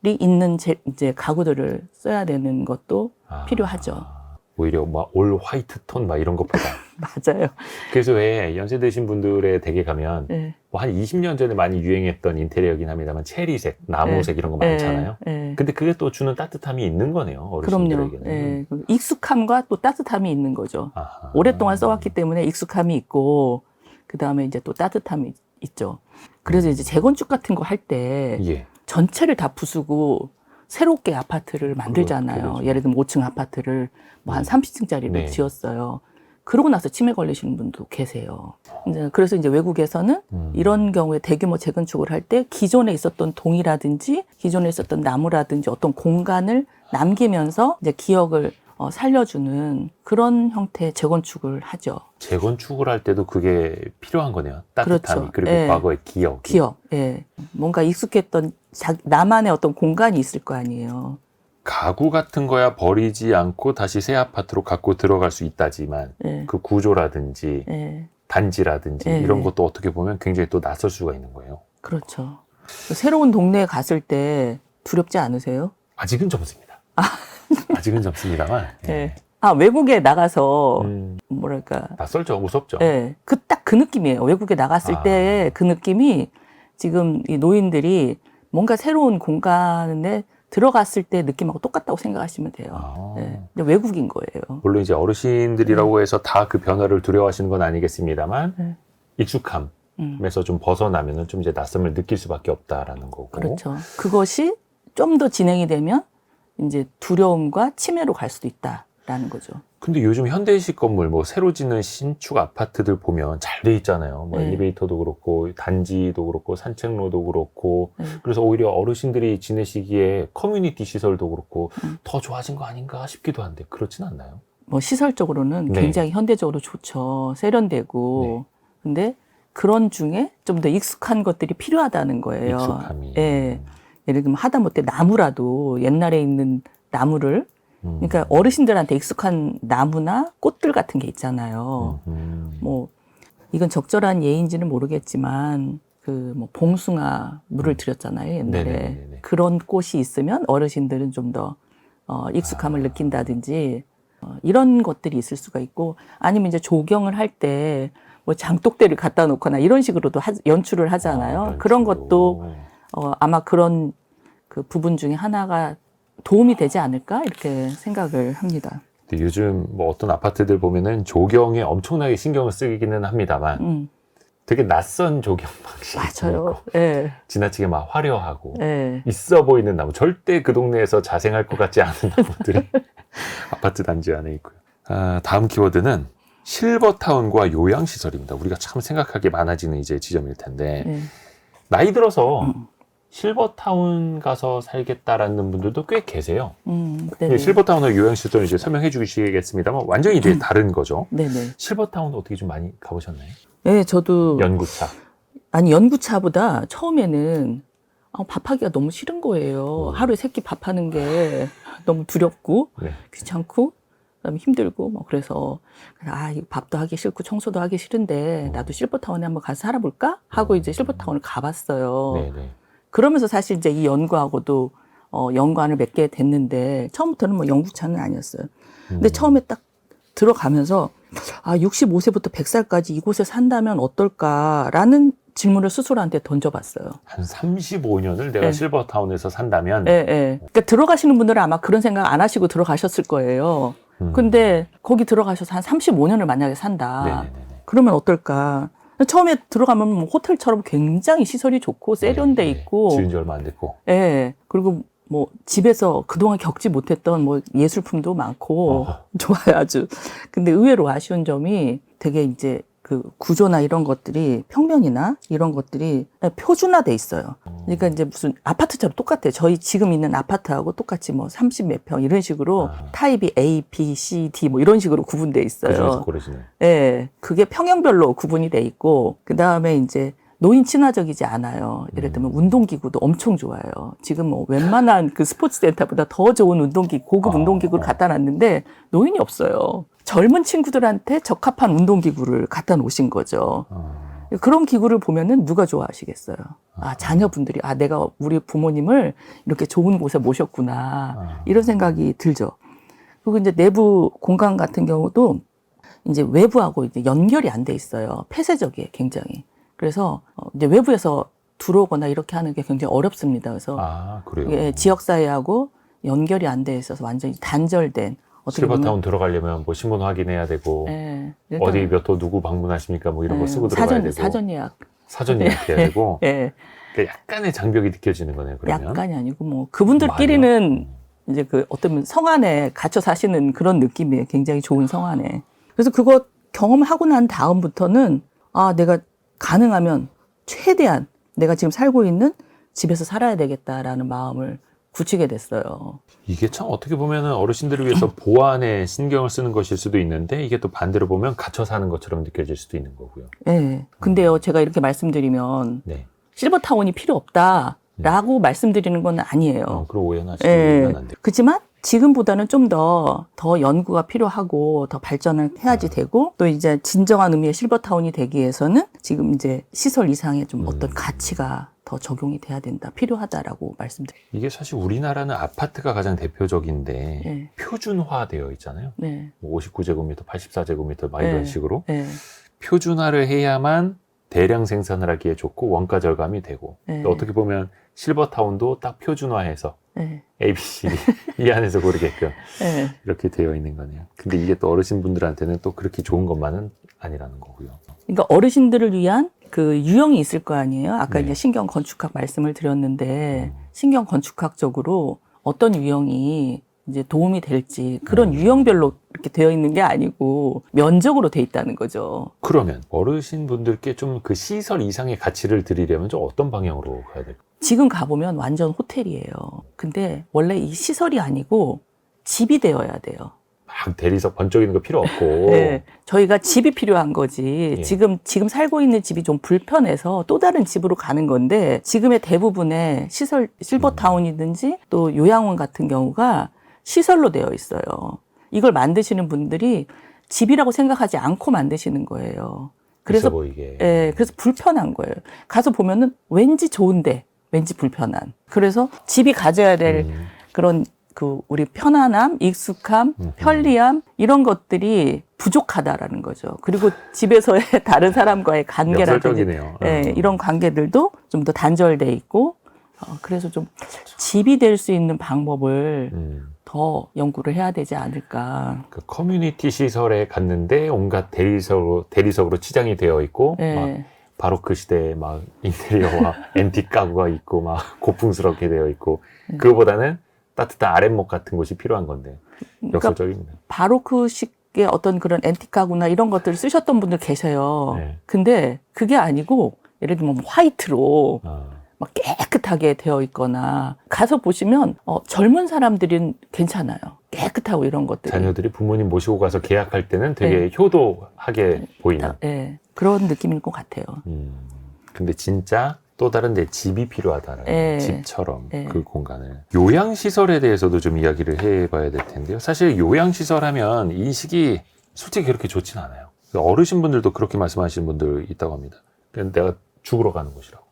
있는 이제 가구들을 써야 되는 것도 필요하죠. 오히려 막 올 화이트 톤 막 이런 것보다. 맞아요. 그래서 왜 연세 드신 분들의 댁에 가면 네. 뭐 한 20년 전에 많이 유행했던 인테리어긴 합니다만 체리색, 나무색 이런 거 많잖아요. 네. 근데 그게 또 주는 따뜻함이 있는 거네요. 그럼요. 어르신들에게는. 네. 익숙함과 또 따뜻함이 있는 거죠. 아하. 오랫동안 써왔기 때문에 익숙함이 있고, 그 다음에 이제 또 따뜻함이 있죠. 그래서 이제 재건축 같은 거 할 때 예. 전체를 다 부수고 새롭게 아파트를 만들잖아요. 그렇죠. 예를 들면 5층 아파트를 뭐 한 30층짜리를 네. 지었어요. 그러고 나서 치매 걸리시는 분도 계세요. 그래서 이제 외국에서는 이런 경우에 대규모 재건축을 할 때 기존에 있었던 동이라든지 기존에 있었던 나무라든지 어떤 공간을 남기면서 이제 기억을 살려주는 그런 형태의 재건축을 하죠. 재건축을 할 때도 그게 필요한 거네요. 따뜻함이. 그렇죠. 그리고 예. 과거의 기억. 예. 뭔가 익숙했던 나만의 어떤 공간이 있을 거 아니에요. 가구 같은 거야 버리지 않고 다시 새 아파트로 갖고 들어갈 수 있다지만 예. 그 구조라든지 예. 단지라든지 네. 이런 것도 어떻게 보면 굉장히 또 낯설 수가 있는 거예요. 그렇죠. 새로운 동네에 갔을 때 두렵지 않으세요? 아직은 젊습니다. 아직은 젊습니다만. 예. 네. 외국에 나가서 뭐랄까 낯설죠, 무섭죠. 예, 딱 그 느낌이에요. 외국에 나갔을 때 그 느낌이 지금 이 노인들이 뭔가 새로운 공간에 들어갔을 때 느낌하고 똑같다고 생각하시면 돼요. 예, 근데 외국인 거예요. 물론 이제 어르신들이라고 해서 다 그 변화를 두려워하시는 건 아니겠습니다만 익숙함에서 좀 벗어나면은 좀 이제 낯섦을 느낄 수밖에 없다라는 거고. 그렇죠. 그것이 좀 더 진행이 되면 이제 두려움과 치매로 갈 수도 있다라는 거죠. 근데 요즘 현대식 건물, 뭐 새로 짓는 신축 아파트들 보면 잘 돼 있잖아요. 뭐 네. 엘리베이터도 그렇고, 단지도 그렇고, 산책로도 그렇고. 그래서 오히려 어르신들이 지내시기에 커뮤니티 시설도 그렇고, 더 좋아진 거 아닌가 싶기도 한데, 그렇진 않나요? 뭐 시설적으로는 네. 굉장히 현대적으로 좋죠. 세련되고. 근데 그런 중에 좀 더 익숙한 것들이 필요하다는 거예요. 익숙함이. 예. 예를 들면 하다못해 나무라도 옛날에 있는 나무를 그러니까 어르신들한테 익숙한 나무나 꽃들 같은 게 있잖아요. 뭐 이건 적절한 예인지는 모르겠지만 그 뭐 봉숭아 물을 드렸잖아요, 옛날에. 네네네네. 그런 꽃이 있으면 어르신들은 좀 더 익숙함을 느낀다든지 이런 것들이 있을 수가 있고, 아니면 이제 조경을 할 때 뭐 장독대를 갖다 놓거나 이런 식으로도 연출을 하잖아요. 그런 것도 아마 그런 그 부분 중에 하나가 도움이 되지 않을까 이렇게 생각을 합니다. 근데 요즘 뭐 어떤 아파트들 보면은 조경에 엄청나게 신경을 쓰기는 합니다만 되게 낯선 조경 방식이 맞아요. 있고 예. 지나치게 막 화려하고 예. 있어 보이는 나무, 절대 그 동네에서 자생할 것 같지 않은 나무들이 아파트 단지 안에 있고요. 다음 키워드는 실버타운과 요양시설입니다. 우리가 참 생각하기 많아지는 이제 지점일 텐데 예. 나이 들어서 실버타운 가서 살겠다라는 분들도 꽤 계세요. 네네. 실버타운과 요양시설을 이제 설명해 주시겠습니다만 완전히 이제 다른 거죠. 네네. 실버타운 어떻게 좀 많이 가보셨나요? 예, 저도 연구차. 아니 연구차보다 처음에는 밥하기가 너무 싫은 거예요. 하루에 3끼 밥하는 게 너무 두렵고 네. 귀찮고 그다음에 힘들고 뭐 그래서 이거 밥도 하기 싫고 청소도 하기 싫은데 나도 실버타운에 한번 가서 살아볼까 하고 이제 실버타운을 가봤어요. 네네. 그러면서 사실 이제 이 연구하고도 연관을 맺게 됐는데 처음부터는 뭐 연구차는 아니었어요. 근데 처음에 딱 들어가면서 65세부터 100살까지 이곳에 산다면 어떨까라는 질문을 스스로한테 던져봤어요. 한 35년을 내가 네. 실버타운에서 산다면 예. 그러니까 들어가시는 분들은 아마 그런 생각 안 하시고 들어가셨을 거예요. 근데 거기 들어가셔서 한 35년을 만약에 산다. 네네네. 그러면 어떨까? 처음에 들어가면 뭐 호텔처럼 굉장히 시설이 좋고 세련돼 네, 있고, 지은 지 얼마 안 됐고. 예. 그리고 뭐 집에서 그동안 겪지 못했던 뭐 예술품도 많고 좋아요, 아주. 근데 의외로 아쉬운 점이 되게 이제 그 구조나 이런 것들이 평면이나 이런 것들이 표준화돼 있어요. 그러니까 이제 무슨 아파트처럼 똑같아요. 저희 지금 있는 아파트하고 똑같이 뭐 30 몇 평 이런 식으로 타입이 A, B, C, D 뭐 이런 식으로 구분돼 있어요. 그중에서 고르시는. 예. 그게 평형별로 구분이 돼 있고, 그 다음에 이제 노인 친화적이지 않아요. 예를 들면 운동기구도 엄청 좋아요. 지금 뭐 웬만한 그 스포츠 센터보다 더 좋은 운동기구, 고급 운동기구를 갖다 놨는데 노인이 없어요. 젊은 친구들한테 적합한 운동기구를 갖다 놓으신 거죠. 그런 기구를 보면은 누가 좋아하시겠어요? 자녀분들이, 내가 우리 부모님을 이렇게 좋은 곳에 모셨구나. 이런 생각이 들죠. 그리고 이제 내부 공간 같은 경우도 이제 외부하고 이제 연결이 안 돼 있어요. 폐쇄적이에요, 굉장히. 그래서 이제 외부에서 들어오거나 이렇게 하는 게 굉장히 어렵습니다. 그래서 그래요. 이게 지역사회하고 연결이 안 돼 있어서 완전히 단절된. 실버타운 들어가려면 뭐 신분 확인해야 되고, 네, 어디 몇 호 누구 방문하십니까? 뭐 이런 거 쓰고 들어가야 되고. 사전 예약. 사전 예약해야 되고. 예. 그러니까 약간의 장벽이 느껴지는 거네요, 그러면. 약간이 아니고 뭐 그분들끼리는 이제 그 어떤 성 안에 갇혀 사시는 그런 느낌이에요. 굉장히 좋은 성 안에. 그래서 그거 경험하고 난 다음부터는 내가 가능하면 최대한 내가 지금 살고 있는 집에서 살아야 되겠다라는 마음을 굳히게 됐어요. 이게 참 어떻게 보면은 어르신들을 위해서 보안에 신경을 쓰는 것일 수도 있는데 이게 또 반대로 보면 갇혀 사는 것처럼 느껴질 수도 있는 거고요. 네. 근데요, 제가 이렇게 말씀드리면 네. 실버타운이 필요 없다라고 말씀드리는 건 아니에요. 그럼 오해는 하시면 안 돼요. 그렇지만 지금보다는 좀 더 연구가 필요하고 더 발전을 해야지 되고 또 이제 진정한 의미의 실버타운이 되기 위해서는 지금 이제 시설 이상의 좀 어떤 가치가 더 적용이 돼야 된다, 필요하다라고 말씀드려요. 이게 사실 우리나라는 아파트가 가장 대표적인데 네. 표준화되어 있잖아요. 네. 59제곱미터, 84제곱미터 막 이런 네. 식으로 네. 표준화를 해야만 대량 생산을 하기에 좋고 원가 절감이 되고 네. 어떻게 보면 실버타운도 딱 표준화해서 네. ABC 이 안에서 고르게끔 네. 이렇게 되어 있는 거네요. 근데 이게 또 어르신분들한테는 또 그렇게 좋은 것만은 아니라는 거고요. 그러니까 어르신들을 위한 그 유형이 있을 거 아니에요. 아까 네. 이제 신경 건축학 말씀을 드렸는데 신경 건축학적으로 어떤 유형이 이제 도움이 될지 그런 유형별로 이렇게 되어 있는 게 아니고 면적으로 돼 있다는 거죠. 그러면 어르신분들께 좀 그 시설 이상의 가치를 드리려면 좀 어떤 방향으로 가야 될까요? 지금 가보면 완전 호텔이에요. 근데 원래 이 시설이 아니고 집이 되어야 돼요. 막 대리석 번쩍이는 거 필요 없고 네, 저희가 집이 필요한 거지. 예. 지금 살고 있는 집이 좀 불편해서 또 다른 집으로 가는 건데 지금의 대부분의 시설, 실버타운이든지 또 요양원 같은 경우가 시설로 되어 있어요. 이걸 만드시는 분들이 집이라고 생각하지 않고 만드시는 거예요. 그래서 있어 보이게. 예, 그래서 불편한 거예요. 가서 보면은 왠지 좋은데 왠지 불편한. 그래서 집이 가져야 될 그런 그 우리 편안함, 익숙함, 편리함 이런 것들이 부족하다라는 거죠. 그리고 집에서의 다른 사람과의 관계라든지 역설적이네요. 예, 이런 관계들도 좀 더 단절돼 있고 그래서 좀 집이 될 수 있는 방법을 더 연구를 해야 되지 않을까. 그 커뮤니티 시설에 갔는데 온갖 대리석으로 치장이 되어 있고 예. 막 바로크 시대에 막 인테리어와 앤틱 가구가 있고 막 고풍스럽게 되어 있고 그거보다는 따뜻한 아랫목 같은 곳이 필요한 건데 그러니까 역설적입니다. 바로크식의 어떤 그런 앤틱 가구나 이런 것들을 쓰셨던 분들 계세요. 네. 근데 그게 아니고 예를 들면 화이트로 아, 막 깨끗하게 되어 있거나 가서 보시면 젊은 사람들은 괜찮아요. 깨끗하고 이런 것들이. 자녀들이 부모님 모시고 가서 계약할 때는 되게 효도하게 보이는. 예, 그런 느낌일 것 같아요. 근데 진짜 또 다른 데 집이 필요하다는 예. 집처럼 예. 그 공간을. 요양시설에 대해서도 좀 이야기를 해봐야 될 텐데요. 사실 요양시설 하면 인식이 솔직히 그렇게 좋진 않아요. 어르신분들도 그렇게 말씀하시는 분들 있다고 합니다. 그냥 내가 죽으러 가는 곳이라고.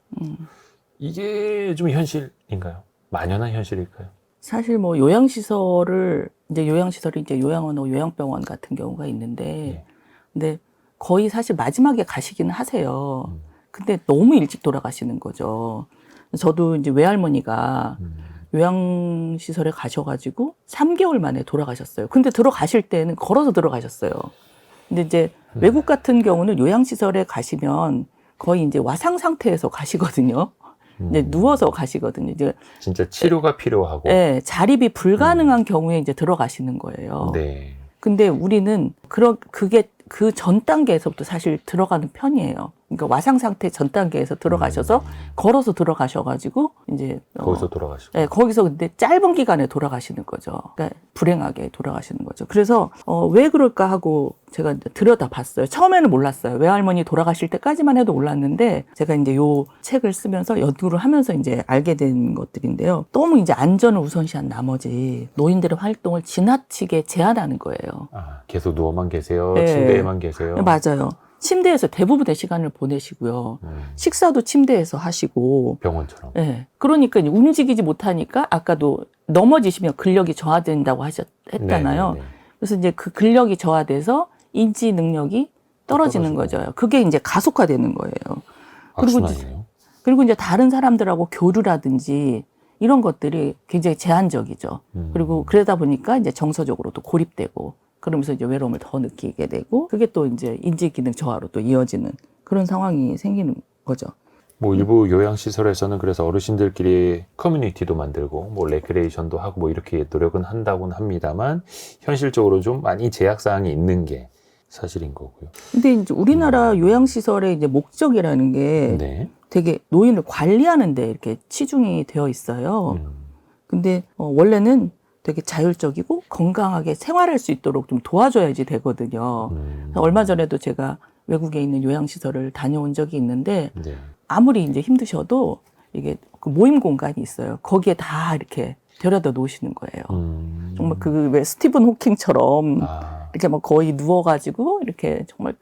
이게 좀 현실인가요? 만연한 현실일까요? 사실 뭐 요양시설이 이제 요양원하고 요양병원 같은 경우가 있는데, 예. 근데 거의 사실 마지막에 가시기는 하세요. 근데 너무 일찍 돌아가시는 거죠. 저도 이제 외할머니가 요양시설에 가셔가지고 3개월 만에 돌아가셨어요. 근데 들어가실 때는 걸어서 들어가셨어요. 근데 이제 외국 같은 경우는 요양시설에 가시면 거의 이제 와상 상태에서 가시거든요. 이제 누워서 가시거든요. 이제 진짜 치료가 필요하고. 네, 자립이 불가능한 경우에 이제 들어가시는 거예요. 네. 근데 우리는 그게 그 전 단계에서부터 사실 들어가는 편이에요. 그러니까 와상 상태 전 단계에서 들어가셔서 걸어서 들어가셔가지고 이제 거기서 돌아가시고. 네, 거기서 근데 짧은 기간에 돌아가시는 거죠. 그러니까 불행하게 돌아가시는 거죠. 그래서 왜 그럴까 하고 제가 이제 들여다봤어요. 처음에는 몰랐어요. 외할머니 돌아가실 때까지만 해도 몰랐는데 제가 이제 요 책을 쓰면서 연구를 하면서 이제 알게 된 것들인데요. 너무 이제 안전을 우선시한 나머지 노인들의 활동을 지나치게 제한하는 거예요. 아, 계속 누워만 계세요. 네. 침대에만 계세요. 맞아요. 침대에서 대부분의 시간을 보내시고요. 식사도 침대에서 하시고. 병원처럼. 네. 그러니까 이제 움직이지 못하니까 아까도 넘어지시면 근력이 저하된다고 했잖아요. 네네네. 그래서 이제 그 근력이 저하돼서 인지 능력이 떨어지는 거죠. 그게 이제 가속화되는 거예요. 그리고 이제 다른 사람들하고 교류라든지 이런 것들이 굉장히 제한적이죠. 그리고 그러다 보니까 이제 정서적으로 또 고립되고 그러면서 이제 외로움을 더 느끼게 되고 그게 또 이제 인지 기능 저하로 또 이어지는 그런 상황이 생기는 거죠. 뭐 일부 요양시설에서는 그래서 어르신들끼리 커뮤니티도 만들고 뭐 레크레이션도 하고 뭐 이렇게 노력은 한다고는 합니다만 현실적으로 좀 많이 제약사항이 있는 게 사실인 거고요. 근데 이제 우리나라 요양시설의 이제 목적이라는 게 네. 되게 노인을 관리하는 데 이렇게 치중이 되어 있어요. 근데 원래는 되게 자율적이고 건강하게 생활할 수 있도록 좀 도와줘야지 되거든요. 얼마 전에도 제가 외국에 있는 요양시설을 다녀온 적이 있는데 네. 아무리 이제 힘드셔도 이게 그 모임 공간이 있어요. 거기에 다 이렇게 데려다 놓으시는 거예요. 정말 그 왜 스티븐 호킹처럼 이렇게 막 거의 누워가지고 이렇게 정말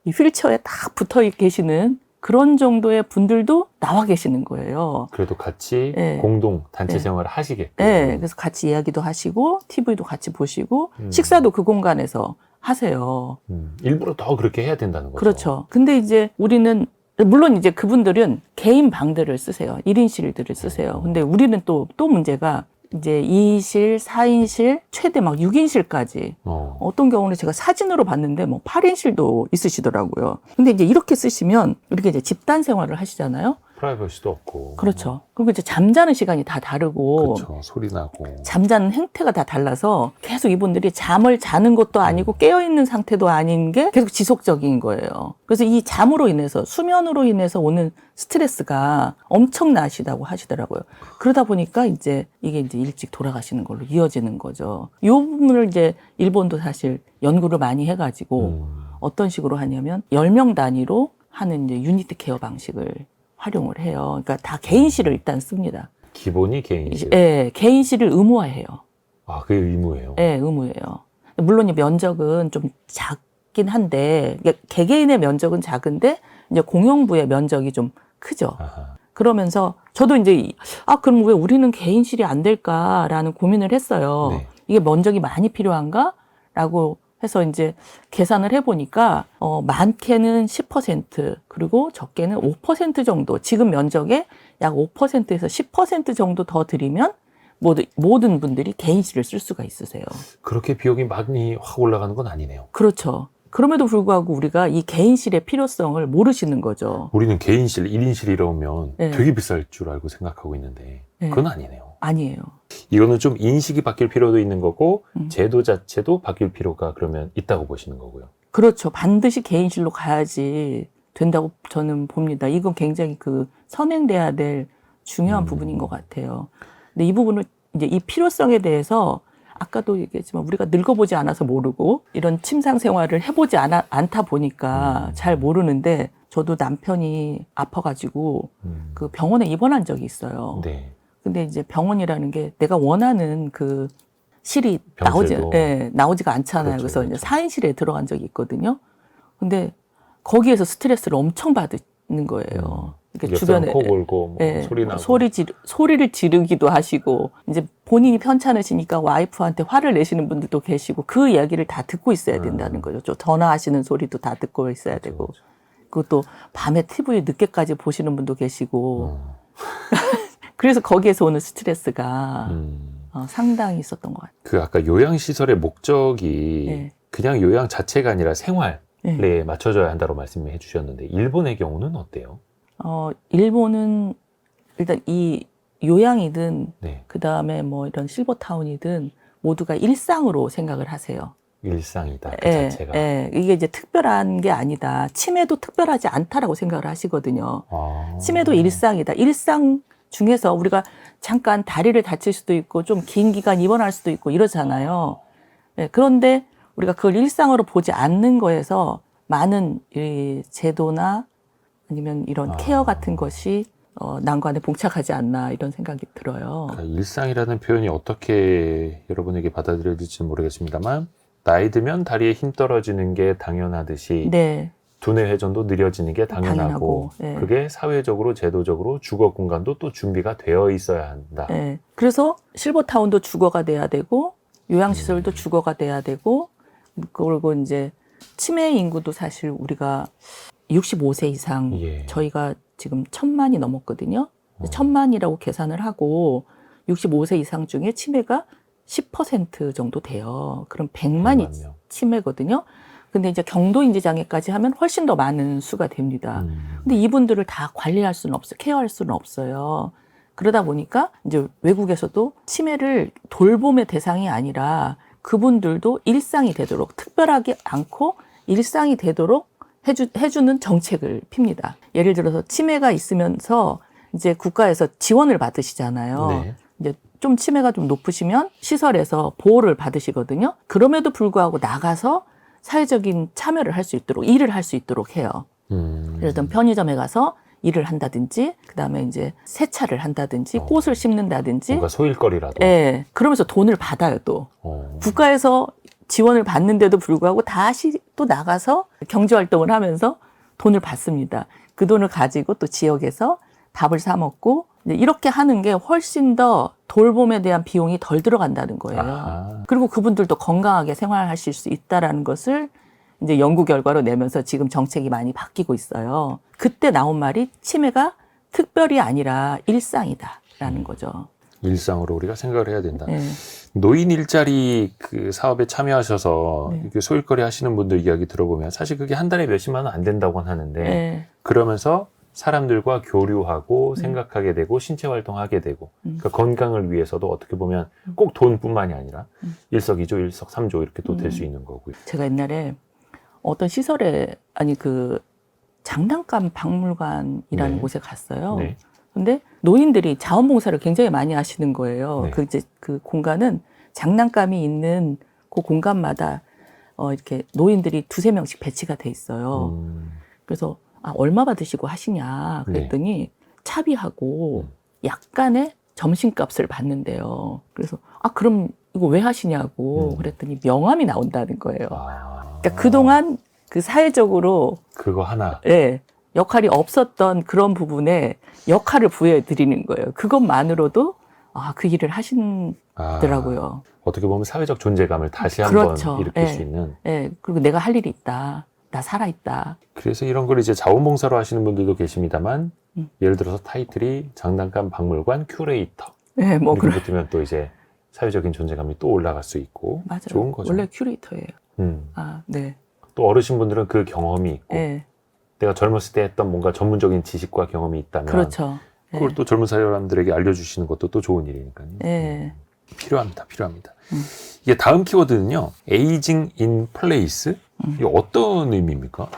이 휠체어에 딱 붙어 계시는 그런 정도의 분들도 나와 계시는 거예요. 그래도 같이 네. 공동 단체 네. 생활을 하시게끔. 네, 그래서 같이 이야기도 하시고 TV도 같이 보시고 식사도 그 공간에서 하세요. 일부러 더 그렇게 해야 된다는 거죠. 그렇죠. 근데 이제 우리는 물론 이제 그분들은 개인 방들을 쓰세요. 1인실들을 쓰세요. 근데 우리는 또 문제가 이제 2인실, 4인실, 최대 막 6인실까지. 어떤 경우는 제가 사진으로 봤는데 뭐 8인실도 있으시더라고요. 근데 이제 이렇게 쓰시면 이렇게 이제 집단 생활을 하시잖아요. 프라이버시도 없고. 그렇죠. 그리고 이제 잠자는 시간이 다 다르고. 그렇죠. 소리 나고. 잠자는 행태가 다 달라서 계속 이분들이 잠을 자는 것도 아니고 깨어있는 상태도 아닌 게 계속 지속적인 거예요. 그래서 이 잠으로 인해서, 수면으로 인해서 오는 스트레스가 엄청나시다고 하시더라고요. 그러다 보니까 이제 이게 이제 일찍 돌아가시는 걸로 이어지는 거죠. 이 부분을 이제 일본도 사실 연구를 많이 해가지고 어떤 식으로 하냐면 10명 단위로 하는 이제 유니트 케어 방식을 활용을 해요. 그러니까 다 개인실을 일단 씁니다. 기본이 개인실. 네, 개인실을 의무화해요. 아, 그게 의무예요? 네, 의무예요. 물론 이 면적은 좀 작긴 한데, 개개인의 면적은 작은데, 이제 공용부의 면적이 좀 크죠. 아하. 그러면서 저도 이제, 그럼 왜 우리는 개인실이 안 될까라는 고민을 했어요. 네. 이게 면적이 많이 필요한가? 라고 해서 이제 계산을 해보니까, 많게는 10%, 그리고 적게는 5% 정도, 지금 면적의 약 5%에서 10% 정도 더 드리면 모든 분들이 개인실을 쓸 수가 있으세요. 그렇게 비용이 많이 확 올라가는 건 아니네요. 그렇죠. 그럼에도 불구하고 우리가 이 개인실의 필요성을 모르시는 거죠. 우리는 개인실, 1인실 이러면 네. 되게 비쌀 줄 알고 생각하고 있는데 네. 그건 아니네요. 아니에요. 이거는 좀 인식이 바뀔 필요도 있는 거고 제도 자체도 바뀔 필요가 그러면 있다고 보시는 거고요. 그렇죠. 반드시 개인실로 가야지 된다고 저는 봅니다. 이건 굉장히 선행돼야 될 중요한 부분인 것 같아요. 근데 이 부분을 이제 이 필요성에 대해서 아까도 얘기했지만 우리가 늙어보지 않아서 모르고 이런 침상 생활을 해보지 않다 보니까 잘 모르는데 저도 남편이 아파가지고 그 병원에 입원한 적이 있어요. 네. 근데 이제 병원이라는 게 내가 원하는 실이 병실도. 나오지가 않잖아요. 그렇죠, 그래서 그렇죠. 이제 4인실에 들어간 적이 있거든요. 근데 거기에서 스트레스를 엄청 받는 거예요. 이렇게 주변에 코 골고 뭐 소리 나고 소리를 지르기도 하시고 이제 본인이 편찮으시니까 와이프한테 화를 내시는 분들도 계시고 그 이야기를 다 듣고 있어야 된다는 거죠. 저 전화하시는 소리도 다 듣고 있어야 되고 그렇죠. 그것도 밤에 TV 늦게까지 보시는 분도 계시고 그래서 거기에서 오는 스트레스가 상당히 있었던 것 같아요. 아까 요양시설의 목적이 네. 그냥 요양 자체가 아니라 생활에 네. 맞춰져야 한다고 말씀해 주셨는데 일본의 경우는 어때요? 일본은 일단 이 요양이든 네. 그 다음에 뭐 이런 실버타운이든 모두가 일상으로 생각을 하세요. 일상이다 그 자체가. 이게 이제 특별한 게 아니다. 치매도 특별하지 않다라고 생각을 하시거든요. 치매도 일상이다. 일상 중에서 우리가 잠깐 다리를 다칠 수도 있고 좀 긴 기간 입원할 수도 있고 이러잖아요. 그런데 우리가 그걸 일상으로 보지 않는 거에서 많은 이 제도나 아니면 이런 케어 같은 것이 난관에 봉착하지 않나 이런 생각이 들어요. 그러니까 일상이라는 표현이 어떻게 여러분에게 받아들여질지는 모르겠습니다만 나이 들면 다리에 힘 떨어지는 게 당연하듯이 네. 두뇌 회전도 느려지는 게 당연하고 네. 그게 사회적으로 제도적으로 주거 공간도 또 준비가 되어 있어야 한다. 네. 그래서 실버타운도 주거가 돼야 되고 요양시설도 주거가 돼야 되고 그리고 이제 치매 인구도 사실 우리가 65세 이상 저희가 지금 1,000만이 넘었거든요. 1,000만이라고 계산을 하고 65세 이상 중에 치매가 10% 정도 돼요. 그럼 100만이 치매거든요. 근데 이제 경도인지 장애까지 하면 훨씬 더 많은 수가 됩니다. 근데 이분들을 다 관리할 수는 없어요. 케어할 수는 없어요. 그러다 보니까 이제 외국에서도 치매를 돌봄의 대상이 아니라 그분들도 일상이 되도록 특별하게 않고 일상이 되도록 해주는 정책을 핍니다. 예를 들어서 치매가 있으면서 이제 국가에서 지원을 받으시잖아요. 네. 이제 좀 치매가 좀 높으시면 시설에서 보호를 받으시거든요. 그럼에도 불구하고 나가서 사회적인 참여를 할 수 있도록 일을 할 수 있도록 해요. 예를 들면 편의점에 가서 일을 한다든지, 그 다음에 이제 세차를 한다든지, 꽃을 심는다든지. 뭔가 소일거리라도. 예. 그러면서 돈을 받아요, 또. 국가에서 지원을 받는데도 불구하고 다시 또 나가서 경제활동을 하면서 돈을 받습니다. 그 돈을 가지고 또 지역에서 밥을 사 먹고, 이렇게 하는 게 훨씬 더 돌봄에 대한 비용이 덜 들어간다는 거예요. 아하. 그리고 그분들도 건강하게 생활하실 수 있다라는 것을 이제 연구 결과로 내면서 지금 정책이 많이 바뀌고 있어요. 그때 나온 말이 치매가 특별이 아니라 일상이다라는 거죠. 일상으로 우리가 생각을 해야 된다. 네. 노인 일자리 그 사업에 참여하셔서 네. 이렇게 소일거리 하시는 분들 이야기 들어보면 사실 그게 한 달에 몇십만 원 안 된다고는 하는데 네. 그러면서 사람들과 교류하고 생각하게 되고 신체 활동하게 되고 그러니까 건강을 위해서도 어떻게 보면 꼭 돈뿐만이 아니라 일석이조, 일석삼조 이렇게 또 될 수 있는 거고요. 제가 옛날에 어떤 시설에 그 장난감 박물관이라는 네. 곳에 갔어요. 네. 근데 노인들이 자원봉사를 굉장히 많이 하시는 거예요. 네. 그 공간은 장난감이 있는 그 공간마다 이렇게 노인들이 2-3명씩 배치가 돼 있어요. 그래서 얼마 받으시고 하시냐 그랬더니 차비하고 약간의 점심값을 받는데요. 그래서 그럼 이거 왜 하시냐고 그랬더니 명함이 나온다는 거예요. 그러니까 그동안 그 사회적으로 그거 하나. 네, 역할이 없었던 그런 부분에 역할을 부여해 드리는 거예요. 그것만으로도 그 일을 하신더라고요. 어떻게 보면 사회적 존재감을 다시 그렇죠. 한번 일으킬 네. 수 있는. 네, 그리고 내가 할 일이 있다. 나 살아있다. 그래서 이런 걸 이제 자원봉사로 하시는 분들도 계십니다만 예를 들어서 타이틀이 장난감 박물관 큐레이터. 네, 뭐 이렇게 붙으면 또 이제 사회적인 존재감이 또 올라갈 수 있고 맞아요. 좋은 거죠. 원래 큐레이터예요. 네. 또 어르신분들은 그 경험이 있고 네. 내가 젊었을 때 했던 뭔가 전문적인 지식과 경험이 있다면 그렇죠. 그걸 또 젊은 사람들에게 알려주시는 것도 또 좋은 일이니까요. 네. 필요합니다. 이게 다음 키워드는요. 에이징 인 플레이스. 이게 어떤 의미입니까?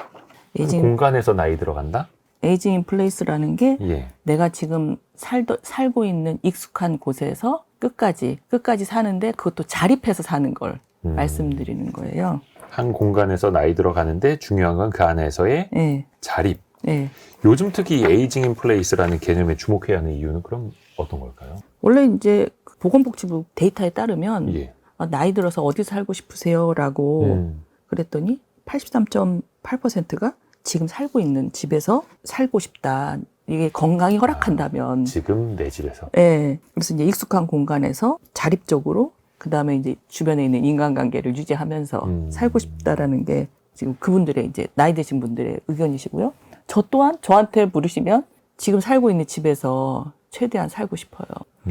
에이징, 그 공간에서 나이 들어간다? 에이징 인 플레이스라는 게 예. 내가 지금 살고 있는 익숙한 곳에서 끝까지 사는데 그것도 자립해서 사는 걸 말씀드리는 거예요. 한 공간에서 나이 들어가는데 중요한 건 그 안에서의 네. 자립. 네. 요즘 특히 에이징 인 플레이스라는 개념에 주목해야 하는 이유는 그럼 어떤 걸까요? 원래 이제 보건복지부 데이터에 따르면 예. 나이 들어서 어디 살고 싶으세요? 라고 그랬더니 83.8%가 지금 살고 있는 집에서 살고 싶다. 이게 건강이 허락한다면. 지금 내 집에서. 네. 그래서 이제 익숙한 공간에서 자립적으로 그 다음에 이제 주변에 있는 인간관계를 유지하면서 살고 싶다라는 게 지금 그분들의 이제 나이 드신 분들의 의견이시고요. 저 또한 저한테 물으시면 지금 살고 있는 집에서 최대한 살고 싶어요.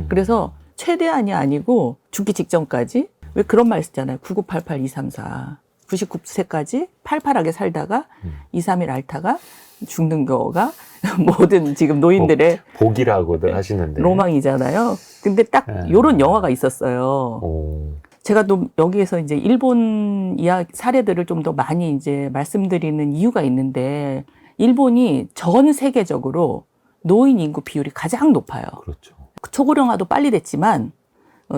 그래서 최대한이 아니고 죽기 직전까지 왜 그런 말 쓰잖아요. 9988-234. 99세까지 팔팔하게 살다가 2-3일 앓다가 죽는 거가 모든 지금 노인들의 복이라고들 하시는데 로망이잖아요. 근데 딱 요런 영화가 있었어요. 제가 또 여기에서 이제 일본 사례들을 좀 더 많이 이제 말씀드리는 이유가 있는데 일본이 전 세계적으로 노인 인구 비율이 가장 높아요. 그렇죠. 초고령화도 빨리 됐지만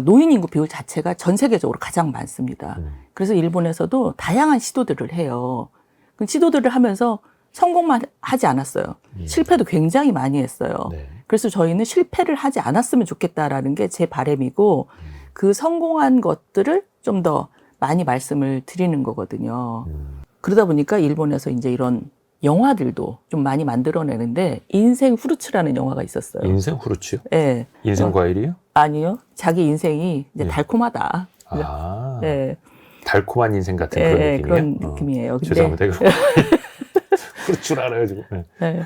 노인 인구 비율 자체가 전 세계적으로 가장 많습니다. 그래서 일본에서도 다양한 시도들을 해요. 그 시도들을 하면서 성공만 하지 않았어요. 실패도 굉장히 많이 했어요. 네. 그래서 저희는 실패를 하지 않았으면 좋겠다라는 게 제 바람이고 그 성공한 것들을 좀 더 많이 말씀을 드리는 거거든요. 그러다 보니까 일본에서 이제 이런 영화들도 좀 많이 만들어내는데 인생 후르츠라는 영화가 있었어요. 인생 후르츠요? 네. 인생 과일이요? 아니요. 자기 인생이 이제 네. 달콤하다. 네. 달콤한 인생 같은 그런 느낌이에요? 그런 느낌이에요. 근데 죄송합니다. 이거 후르츠를 알아가지고. 네.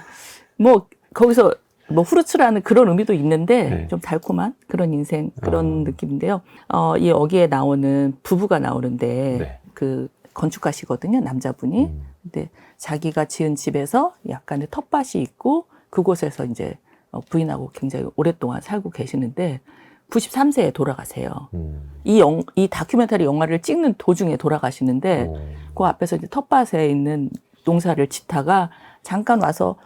뭐 거기서 뭐 후르츠라는 그런 의미도 있는데 네. 좀 달콤한 그런 인생 그런 느낌인데요. 여기에 나오는 부부가 나오는데 네. 그 건축가시거든요. 남자분이. 근데 자기가 지은 집에서 약간의 텃밭이 있고 그곳에서 이제 부인하고 굉장히 오랫동안 살고 계시는데 93세에 돌아가세요. 이 다큐멘터리 영화를 찍는 도중에 돌아가시는데 그 앞에서 이제 텃밭에 있는 농사를 짓다가 잠깐 와서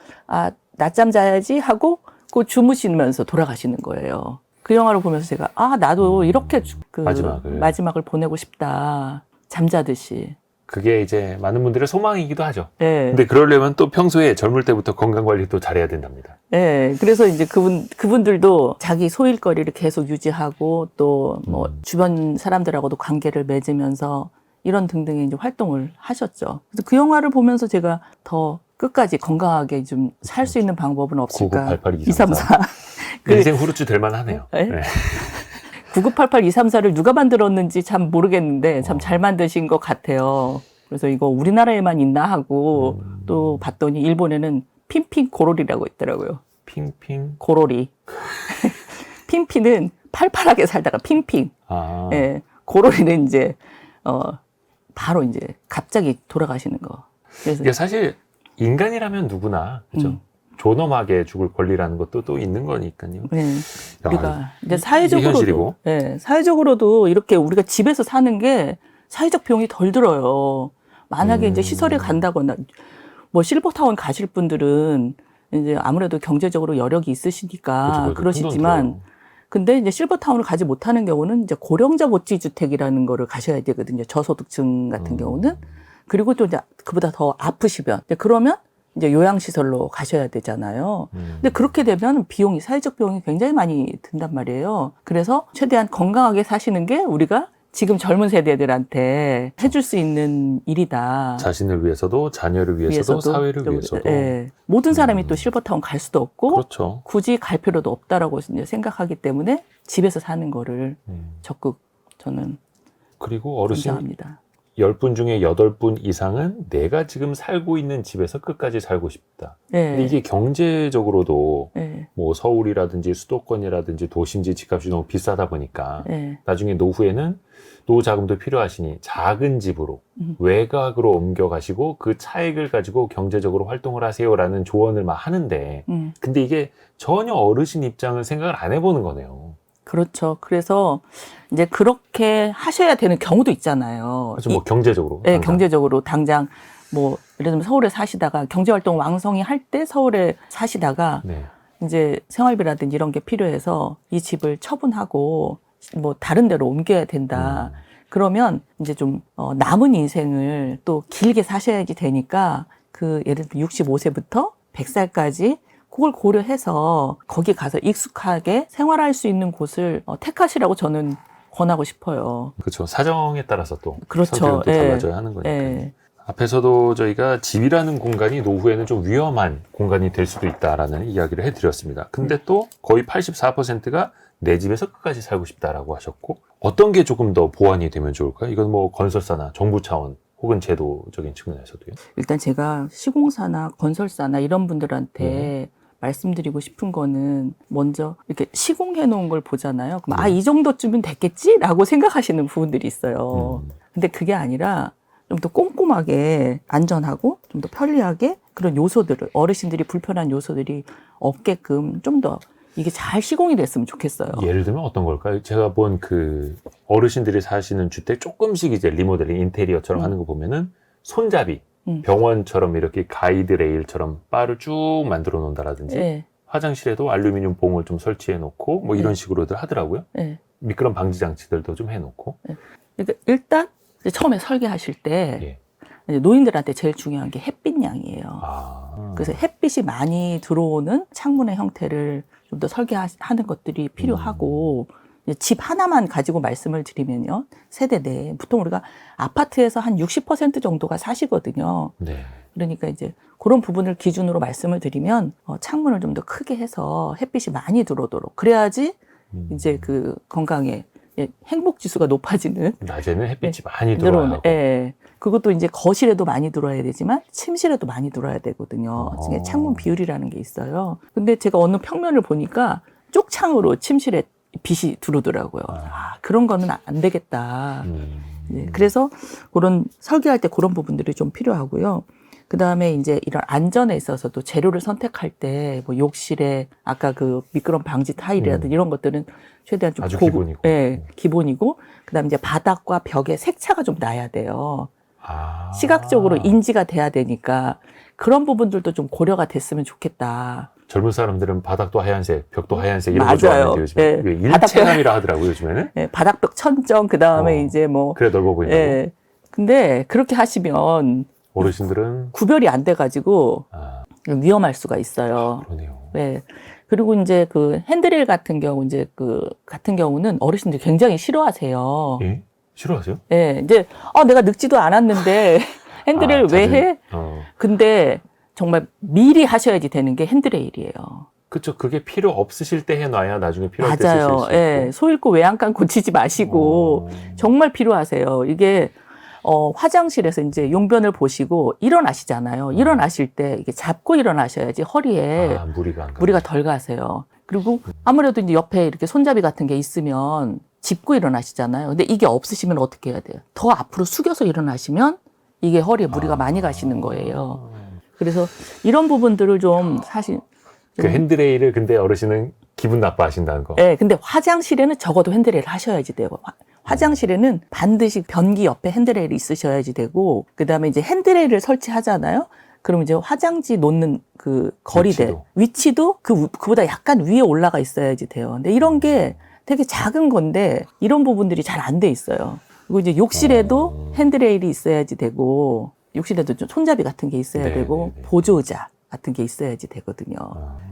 낮잠 자야지 하고 그 주무시면서 돌아가시는 거예요. 그 영화를 보면서 제가 나도 이렇게 그 마지막을 보내고 싶다. 잠자듯이. 그게 이제 많은 분들의 소망이기도 하죠. 예. 근데 그러려면 또 평소에 젊을 때부터 건강관리도 잘해야 된답니다. 예. 그래서 이제 그분들도 자기 소일거리를 계속 유지하고 또 뭐 주변 사람들하고도 관계를 맺으면서 이런 등등의 이제 활동을 하셨죠. 그래서 그 영화를 보면서 제가 더 끝까지 건강하게 좀 살 수 있는 방법은 없을까? 9988-234. 인생 후르츠 될 만하네요. 네? 네. 9988-234를 누가 만들었는지 참 모르겠는데 참 잘 만드신 것 같아요. 그래서 이거 우리나라에만 있나 하고 또 봤더니 일본에는 핀핀 고로리라고 있더라고요. 핑핑 고로리. 핀핀은 팔팔하게 살다가 핀핀. 아. 예. 고로리는 이제 바로 이제 갑자기 돌아가시는 거. 그래서 이게 사실 인간이라면 누구나 그죠? 존엄하게 죽을 권리라는 것도 또 있는 거니까요. 네. 야, 우리가 이제 이게 사회적으로도 현실이고. 예, 사회적으로도 이렇게 우리가 집에서 사는 게 사회적 비용이 덜 들어요. 만약에 이제 시설에 간다거나 뭐 실버타운 가실 분들은 이제 아무래도 경제적으로 여력이 있으시니까 그쵸, 그러시지만 근데 이제 실버타운을 가지 못하는 경우는 이제 고령자 복지주택이라는 거를 가셔야 되거든요. 저소득층 같은 경우는. 그리고 또 이제 그보다 더 아프시면 이제 그러면 이제 요양시설로 가셔야 되잖아요. 근데 그렇게 되면 비용이, 사회적 비용이 굉장히 많이 든단 말이에요. 그래서 최대한 건강하게 사시는 게 우리가 지금 젊은 세대들한테 해줄 수 있는 일이다. 자신을 위해서도, 자녀를 위해서도, 사회를 위해서도. 예. 모든 사람이 또 실버타운 갈 수도 없고, 그렇죠. 굳이 갈 필요도 없다라고 이제 생각하기 때문에 집에서 사는 거를 적극 저는 그리고 어르신 권장합니다. 10분 중에 8분 이상은 내가 지금 살고 있는 집에서 끝까지 살고 싶다. 예. 근데 이게 경제적으로도 예. 뭐 서울이라든지 수도권이라든지 도심지 집값이 너무 비싸다 보니까 예. 나중에 노후에는 노후 자금도 필요하시니 작은 집으로 외곽으로 옮겨가시고 그 차익을 가지고 경제적으로 활동을 하세요라는 조언을 막 하는데 근데 이게 전혀 어르신 입장을 생각을 안 해보는 거네요. 그렇죠. 그래서 이제 그렇게 하셔야 되는 경우도 있잖아요. 그렇죠. 뭐 경제적으로. 네, 당장. 경제적으로 당장 뭐 예를 들면 서울에 사시다가 경제활동 왕성히 할 때 서울에 사시다가 네. 이제 생활비라든지 이런 게 필요해서 이 집을 처분하고 뭐 다른 데로 옮겨야 된다. 그러면 이제 좀 남은 인생을 또 길게 사셔야지 되니까 그 예를 들면 65세부터 100살까지 그걸 고려해서 거기 가서 익숙하게 생활할 수 있는 곳을 택하시라고 저는 권하고 싶어요. 그렇죠. 사정에 따라서 또 그렇죠. 선택은 또 예. 달라져야 하는 거니까. 예. 앞에서도 저희가 집이라는 공간이 노후에는 좀 위험한 공간이 될 수도 있다라는 이야기를 해드렸습니다. 근데 또 거의 84%가 내 집에서 끝까지 살고 싶다라고 하셨고 어떤 게 조금 더 보완이 되면 좋을까요? 이건 뭐 건설사나 정부 차원 혹은 제도적인 측면에서도요. 일단 제가 시공사나 건설사나 이런 분들한테 말씀드리고 싶은 거는 먼저 이렇게 시공해 놓은 걸 보잖아요. 그럼 이 정도쯤은 됐겠지라고 생각하시는 부분들이 있어요. 근데 그게 아니라 좀 더 꼼꼼하게 안전하고 좀 더 편리하게 그런 요소들을 어르신들이 불편한 요소들이 없게끔 좀 더 이게 잘 시공이 됐으면 좋겠어요. 예를 들면 어떤 걸까요? 제가 본 그 어르신들이 사시는 주택 조금씩 이제 리모델링 인테리어처럼 하는 거 보면은 손잡이 병원처럼 이렇게 가이드 레일처럼 바를 쭉 만들어 놓는다라든지 네. 화장실에도 알루미늄 봉을 좀 설치해 놓고 뭐 이런 식으로들 하더라고요. 네. 미끄럼 방지 장치들도 좀 해 놓고. 그러니까 일단 이제 처음에 설계하실 때 예. 이제 노인들한테 제일 중요한 게 햇빛량이에요. 아. 그래서 햇빛이 많이 들어오는 창문의 형태를 좀 더 설계하는 것들이 필요하고 이제 집 하나만 가지고 말씀을 드리면요. 세대 내에 보통 우리가 아파트에서 한 60% 정도가 사시거든요. 네. 그러니까 이제 그런 부분을 기준으로 말씀을 드리면 창문을 좀 더 크게 해서 햇빛이 많이 들어오도록 그래야지 이제 그 건강에 행복 지수가 높아지는 낮에는 햇빛이 많이 들어와야 하고. 예. 그것도 이제 거실에도 많이 들어와야 되지만 침실에도 많이 들어와야 되거든요. 그게 창문 비율이라는 게 있어요. 근데 제가 어느 평면을 보니까 쪽창으로 침실에 빛이 들어오더라고요. 그런 거는 안 되겠다. 네, 그래서 그런 설계할 때 그런 부분들이 좀 필요하고요. 그 다음에 이제 이런 안전에 있어서도 재료를 선택할 때 뭐 욕실에 아까 그 미끄럼 방지 타일이라든지 이런 것들은 최대한 좀 아주 기본이고. 네, 기본이고 그다음에 이제 바닥과 벽에 색차가 좀 나야 돼요. 시각적으로 인지가 돼야 되니까 그런 부분들도 좀 고려가 됐으면 좋겠다. 젊은 사람들은 바닥도 하얀색, 벽도 하얀색 이런 맞아요. 거 좋아하는데 요즘에 네. 일체감이라 하더라고요 요즘에는. 네, 바닥벽 천정 그 다음에 이제 뭐 그래 넓어 보인다고. 예. 근데 그렇게 하시면 어르신들은 구별이 안 돼가지고 아, 위험할 수가 있어요. 그러네요. 네. 그리고 이제 그 핸드레일 같은 경우, 이제 그 같은 경우는 어르신들이 굉장히 싫어하세요. 예? 싫어하세요? 네. 이제, 내가 늙지도 않았는데 핸드레일 왜 자주- 해? 근데 정말 미리 하셔야지 되는 게 핸드레일이에요. 그쵸. 그게 필요 없으실 때 해놔야 나중에 필요할 때 쓰실 맞아요. 수 예. 있고. 소 잃고 외양간 고치지 마시고 정말 필요하세요. 이게 화장실에서 이제 용변을 보시고 일어나시잖아요. 일어나실 때 이게 잡고 일어나셔야지 허리에 무리가 안 가요. 무리가 덜 가세요. 그리고 아무래도 이제 옆에 이렇게 손잡이 같은 게 있으면 짚고 일어나시잖아요. 근데 이게 없으시면 어떻게 해야 돼요? 더 앞으로 숙여서 일어나시면 이게 허리에 무리가 많이 가시는 거예요. 그래서 이런 부분들을 좀 사실 그 핸드레일을 근데 어르신은 기분 나빠하신다는 거. 네, 근데 화장실에는 적어도 핸드레일 하셔야지 돼요. 화장실에는 반드시 변기 옆에 핸드레일이 있으셔야지 되고, 그 다음에 이제 핸드레일을 설치하잖아요? 그럼 이제 화장지 놓는 그 거리대, 위치도 그보다 약간 위에 올라가 있어야지 돼요. 근데 이런 게 되게 작은 건데, 이런 부분들이 잘 안 돼 있어요. 그리고 이제 욕실에도 핸드레일이 있어야지 되고, 욕실에도 좀 손잡이 같은 게 있어야 되고, 보조의자 같은 게 있어야지 되거든요.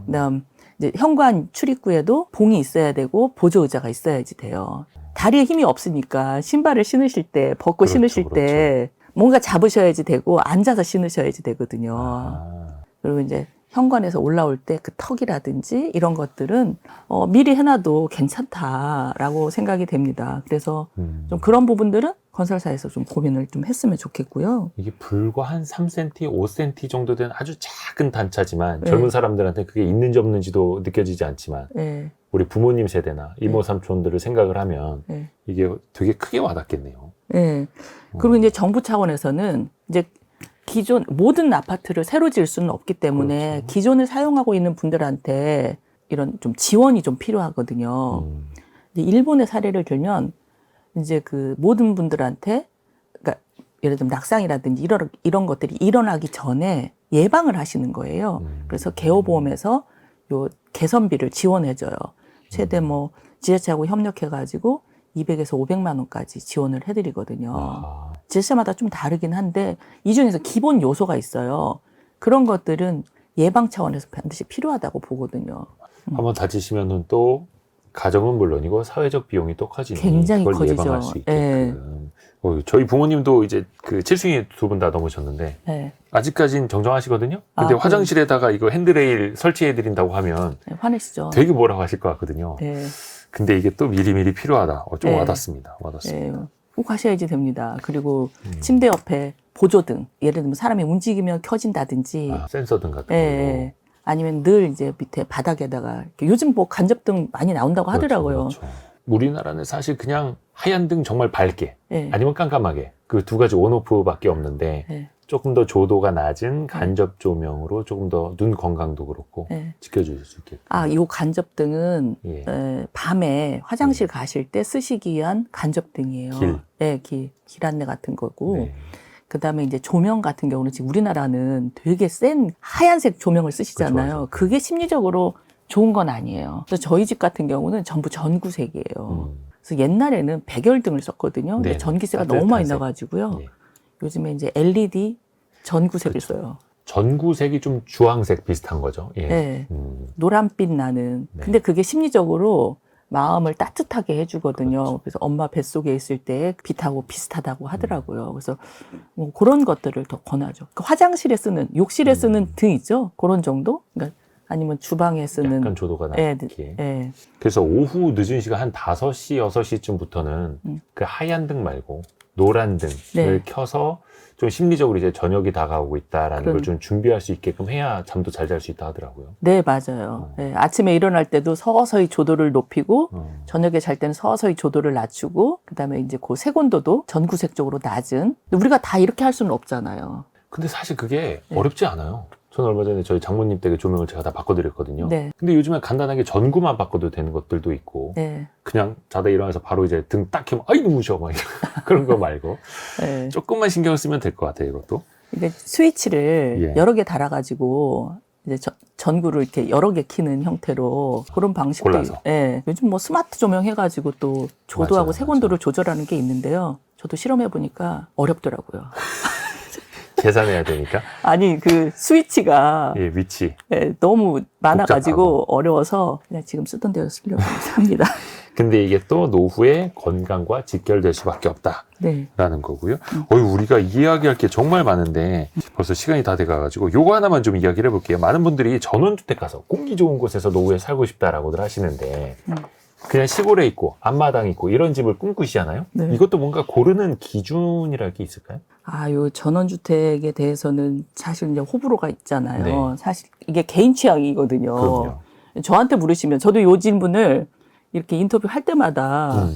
그다음 이제 현관 출입구에도 봉이 있어야 되고 보조의자가 있어야지 돼요. 다리에 힘이 없으니까 신발을 신으실 때 벗고 신으실 때 뭔가 잡으셔야지 되고 앉아서 신으셔야지 되거든요. 그리고 이제 현관에서 올라올 때 그 턱이라든지 이런 것들은 미리 해놔도 괜찮다라고 생각이 됩니다. 그래서 좀 그런 부분들은 건설사에서 좀 고민을 좀 했으면 좋겠고요. 이게 불과 한 3cm, 5cm 정도 된 아주 작은 단차지만 젊은 사람들한테 그게 있는지 없는지도 느껴지지 않지만 우리 부모님 세대나 이모 삼촌들을 생각을 하면 이게 되게 크게 와닿겠네요. 네. 그리고 이제 정부 차원에서는 이제 기존 모든 아파트를 새로 지을 수는 없기 때문에 기존을 사용하고 있는 분들한테 이런 좀 지원이 좀 필요하거든요. 이제 일본의 사례를 들면 이제 그 모든 분들한테 그러니까 예를 들면 낙상이라든지 이런 것들이 일어나기 전에 예방을 하시는 거예요. 그래서 개호보험에서 요 개선비를 지원해줘요. 최대 뭐 지자체하고 협력해가지고 200에서 500만 원까지 지원을 해드리거든요. 지자체마다 좀 다르긴 한데 이 중에서 기본 요소가 있어요. 그런 것들은 예방 차원에서 반드시 필요하다고 보거든요. 한번 다치시면은 또 가정은 물론이고 사회적 비용이 또 커지니 굉장히 그걸 커지죠. 예방할 수 있게끔. 저희 부모님도 이제 그 7층에 두 분 다 넘으셨는데 아직까진 정정하시거든요. 근데 화장실에다가 이거 핸드레일 설치해드린다고 하면 화내시죠. 되게 뭐라고 하실 것 같거든요. 근데 이게 또 미리미리 필요하다. 좀 와닿습니다. 꼭 하셔야지 됩니다. 그리고 침대 옆에 보조등, 예를 들면 사람이 움직이면 켜진다든지, 센서등 같은 걸로. 아니면 늘 이제 밑에 바닥에다가 요즘 뭐 간접등 많이 나온다고 하더라고요. 그렇죠. 우리나라는 사실 그냥 하얀 등 정말 밝게 아니면 깜깜하게 그 두 가지 온오프밖에 없는데 조금 더 조도가 낮은 간접 조명으로 조금 더 눈 건강도 그렇고 지켜줄 수 있게끔. 요 간접등은 밤에 화장실 가실 때 쓰시기 위한 간접등이에요. 길 안내 같은 거고. 그다음에 이제 조명 같은 경우는 지금 우리나라는 되게 센 하얀색 조명을 쓰시잖아요. 그게 심리적으로 좋은 건 아니에요. 그래서 저희 집 같은 경우는 전부 전구색이에요. 그래서 옛날에는 백열등을 썼거든요. 근데 전기세가 너무 많이 나가지고요. 요즘에 이제 LED 전구색을 써요. 전구색이 좀 주황색 비슷한 거죠. 노란빛 나는. 근데 그게 심리적으로 마음을 따뜻하게 해주거든요. 그래서 엄마 뱃속에 있을 때 빛하고 비슷하다고 하더라고요. 그래서 뭐 그런 것들을 더 권하죠. 그 화장실에 쓰는, 욕실에 쓰는 등 있죠? 그런 정도? 그러니까 아니면 주방에 쓰는. 약간 조도가 낮게. 그래서 오후 늦은 시간 한 5시, 6시쯤부터는 그 하얀 등 말고 노란 등을 켜서 좀 심리적으로 이제 저녁이 다가오고 있다라는 걸 좀 준비할 수 있게끔 해야 잠도 잘 잘 수 있다 하더라고요. 네, 맞아요. 아침에 일어날 때도 서서히 조도를 높이고 저녁에 잘 때는 서서히 조도를 낮추고 그다음에 이제 그 색온도도 전구색 쪽으로 낮은. 근데 우리가 다 이렇게 할 수는 없잖아요. 근데 사실 그게 어렵지 않아요. 저는 얼마 전에 저희 장모님 댁의 조명을 제가 다 바꿔드렸거든요. 근데 요즘에 간단하게 전구만 바꿔도 되는 것들도 있고 그냥 자다 일어나서 바로 이제 등 딱 켜면 아이 눈부셔 막 그런 거 말고 조금만 신경을 쓰면 될 것 같아요. 이것도. 이게 스위치를 여러 개 달아가지고 이제 전구를 이렇게 여러 개 키는 형태로 그런 방식도 골라서. 요즘 뭐 스마트 조명 해가지고 또 조도하고 색온도를 조절하는 게 있는데요. 저도 실험해 보니까 어렵더라고요. 계산해야 되니까. 아니 그 스위치가 예, 위치. 예, 너무 많아가지고 복잡하고. 어려워서 그냥 지금 쓰던 대로 쓰려고 합니다. 근데 이게 또 노후의 건강과 직결될 수밖에 없다. 네. 라는 거고요. 우리가 이야기할 게 정말 많은데 벌써 시간이 다 돼가가지고 요거 하나만 좀 이야기를 해볼게요. 많은 분들이 전원주택 가서 공기 좋은 곳에서 노후에 살고 싶다라고들 하시는데 그냥 시골에 있고 앞마당 있고 이런 집을 꿈꾸시잖아요. 네. 이것도 뭔가 고르는 기준이랄 게 있을까요? 요 전원주택에 대해서는 사실 이제 호불호가 있잖아요. 네. 사실 이게 개인 취향이거든요. 그럼요. 저한테 물으시면 저도 요 질문을 이렇게 인터뷰 할 때마다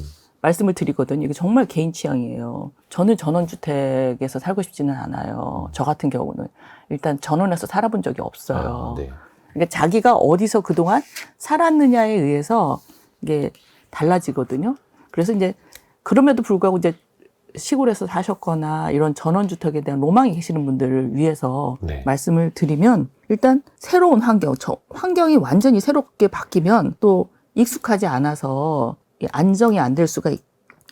말씀을 드리거든요. 이게 정말 개인 취향이에요. 저는 전원주택에서 살고 싶지는 않아요. 저 같은 경우는 일단 전원에서 살아본 적이 없어요. 네. 그러니까 자기가 어디서 그동안 살았느냐에 의해서 이게 달라지거든요. 그래서 이제 그럼에도 불구하고 이제 시골에서 사셨거나 이런 전원주택에 대한 로망이 계시는 분들을 위해서 네. 말씀을 드리면 일단 새로운 환경, 환경이 완전히 새롭게 바뀌면 또 익숙하지 않아서 안정이 안 될 수가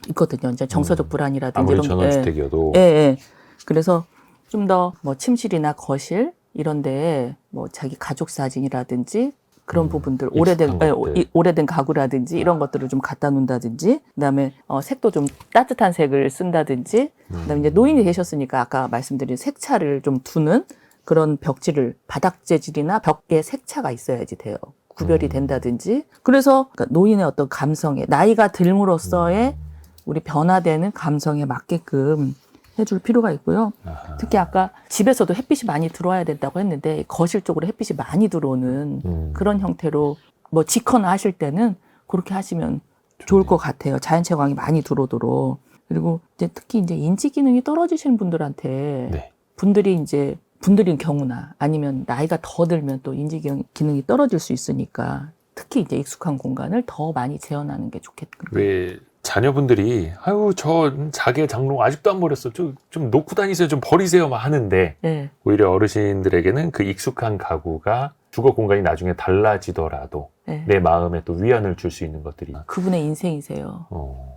있거든요. 이제 정서적 불안이라든지 아무리 이런 전원주택이어도 예. 그래서 좀 더 뭐 침실이나 거실 이런 데에 뭐 자기 가족 사진이라든지 그런 부분들 오래된 가구라든지 이런 것들을 좀 갖다 놓는다든지 그다음에 색도 좀 따뜻한 색을 쓴다든지 그다음에 이제 노인이 되셨으니까 아까 말씀드린 색차를 좀 두는 그런 벽지를 바닥 재질이나 벽에 색차가 있어야지 돼요. 구별이 된다든지. 그래서 그러니까 노인의 어떤 감성에 나이가 들므로써의 우리 변화되는 감성에 맞게끔 해줄 필요가 있고요. 아하. 특히 아까 집에서도 햇빛이 많이 들어와야 된다고 했는데 거실 쪽으로 햇빛이 많이 들어오는 그런 형태로 뭐 짓거나 하실 때는 그렇게 하시면 좋을 것 같아요. 자연채광이 많이 들어오도록. 그리고 이제 특히 이제 인지 기능이 떨어지시는 분들한테 네. 분들인 경우나 아니면 나이가 더 들면 또 인지 기능이 떨어질 수 있으니까 특히 이제 익숙한 공간을 더 많이 재현하는 게 좋겠군요. 왜 자녀분들이 저 자개 장롱 아직도 안 버렸어. 좀 놓고 다니세요. 좀 버리세요. 막 하는데 네. 오히려 어르신들에게는 그 익숙한 가구가 주거 공간이 나중에 달라지더라도 네. 내 마음에 또 위안을 줄 수 있는 것들이 그분의 인생이세요.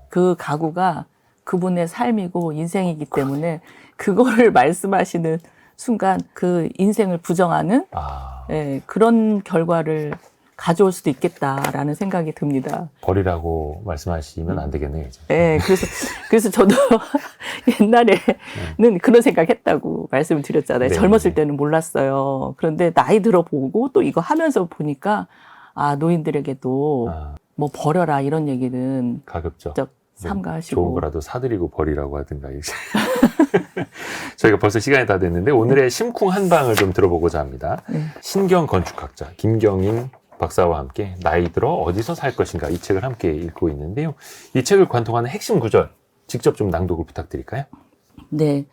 그 가구가 그분의 삶이고 인생이기 때문에 그거를 말씀하시는 순간 그 인생을 부정하는 그런 결과를 가져올 수도 있겠다라는 생각이 듭니다. 버리라고 말씀하시면 안 되겠네요. 이제. 네, 그래서 저도 옛날에는 그런 생각했다고 말씀을 드렸잖아요. 네. 젊었을 때는 몰랐어요. 그런데 나이 들어보고 또 이거 하면서 보니까 노인들에게도 뭐 버려라 이런 얘기는 가급적 삼가하시고 좋은 거라도 사드리고 버리라고 하든가 이제. 저희가 벌써 시간이 다 됐는데 오늘의 심쿵 한 방을 좀 들어보고자 합니다. 신경 건축학자 김경인 박사와 함께 나이 들어 어디서 살 것인가 이 책을 함께 읽고 있는데요. 이 책을 관통하는 핵심 구절 직접 좀 낭독을 부탁드릴까요? 네.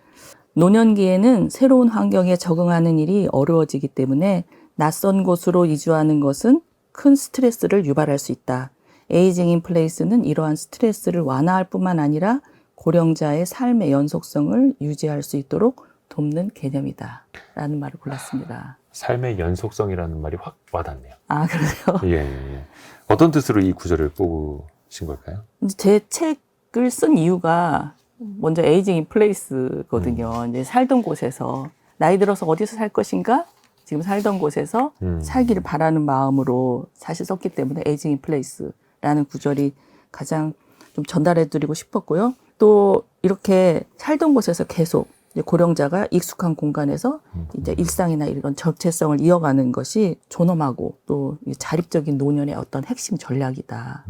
노년기에는 새로운 환경에 적응하는 일이 어려워지기 때문에 낯선 곳으로 이주하는 것은 큰 스트레스를 유발할 수 있다. 에이징 인 플레이스는 이러한 스트레스를 완화할 뿐만 아니라 고령자의 삶의 연속성을 유지할 수 있도록 돕는 개념이다. 라는 말을 골랐습니다. 삶의 연속성이라는 말이 확 와닿네요. 그래요? 예. 어떤 뜻으로 이 구절을 뽑으신 걸까요? 제 책을 쓴 이유가 먼저 에이징 인 플레이스거든요. 이제 살던 곳에서 나이 들어서 어디서 살 것인가? 지금 살던 곳에서 살기를 바라는 마음으로 사실 썼기 때문에 에이징 인 플레이스라는 구절이 가장 좀 전달해드리고 싶었고요. 또 이렇게 살던 곳에서 계속 고령자가 익숙한 공간에서 이제 일상이나 이런 정체성을 이어가는 것이 존엄하고 또 자립적인 노년의 어떤 핵심 전략이다.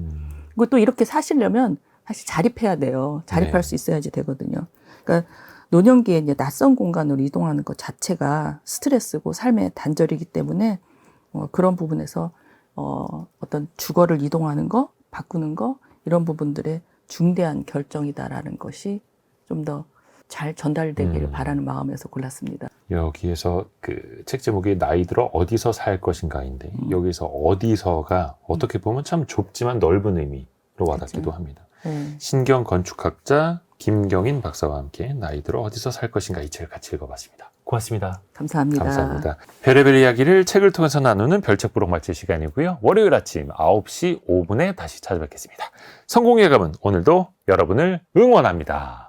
그리고 또 이렇게 사시려면 사실 자립해야 돼요. 자립할 수 있어야지 되거든요. 그러니까 노년기에 이제 낯선 공간으로 이동하는 것 자체가 스트레스고 삶의 단절이기 때문에 그런 부분에서 어떤 주거를 이동하는 거, 바꾸는 거 이런 부분들의 중대한 결정이다라는 것이 좀 더 잘 전달되기를 바라는 마음에서 골랐습니다. 여기에서 그 책 제목이 나이 들어 어디서 살 것인가인데 여기서 어디서가 어떻게 보면 참 좁지만 넓은 의미로 와닿기도 합니다. 신경 건축학자 김경인 박사와 함께 나이 들어 어디서 살 것인가 이 책을 같이 읽어봤습니다. 고맙습니다. 감사합니다. 감사합니다. 별의별 이야기를 책을 통해서 나누는 별책부록 마칠 시간이고요. 월요일 아침 9시 5분에 다시 찾아뵙겠습니다. 성공예감은 오늘도 여러분을 응원합니다.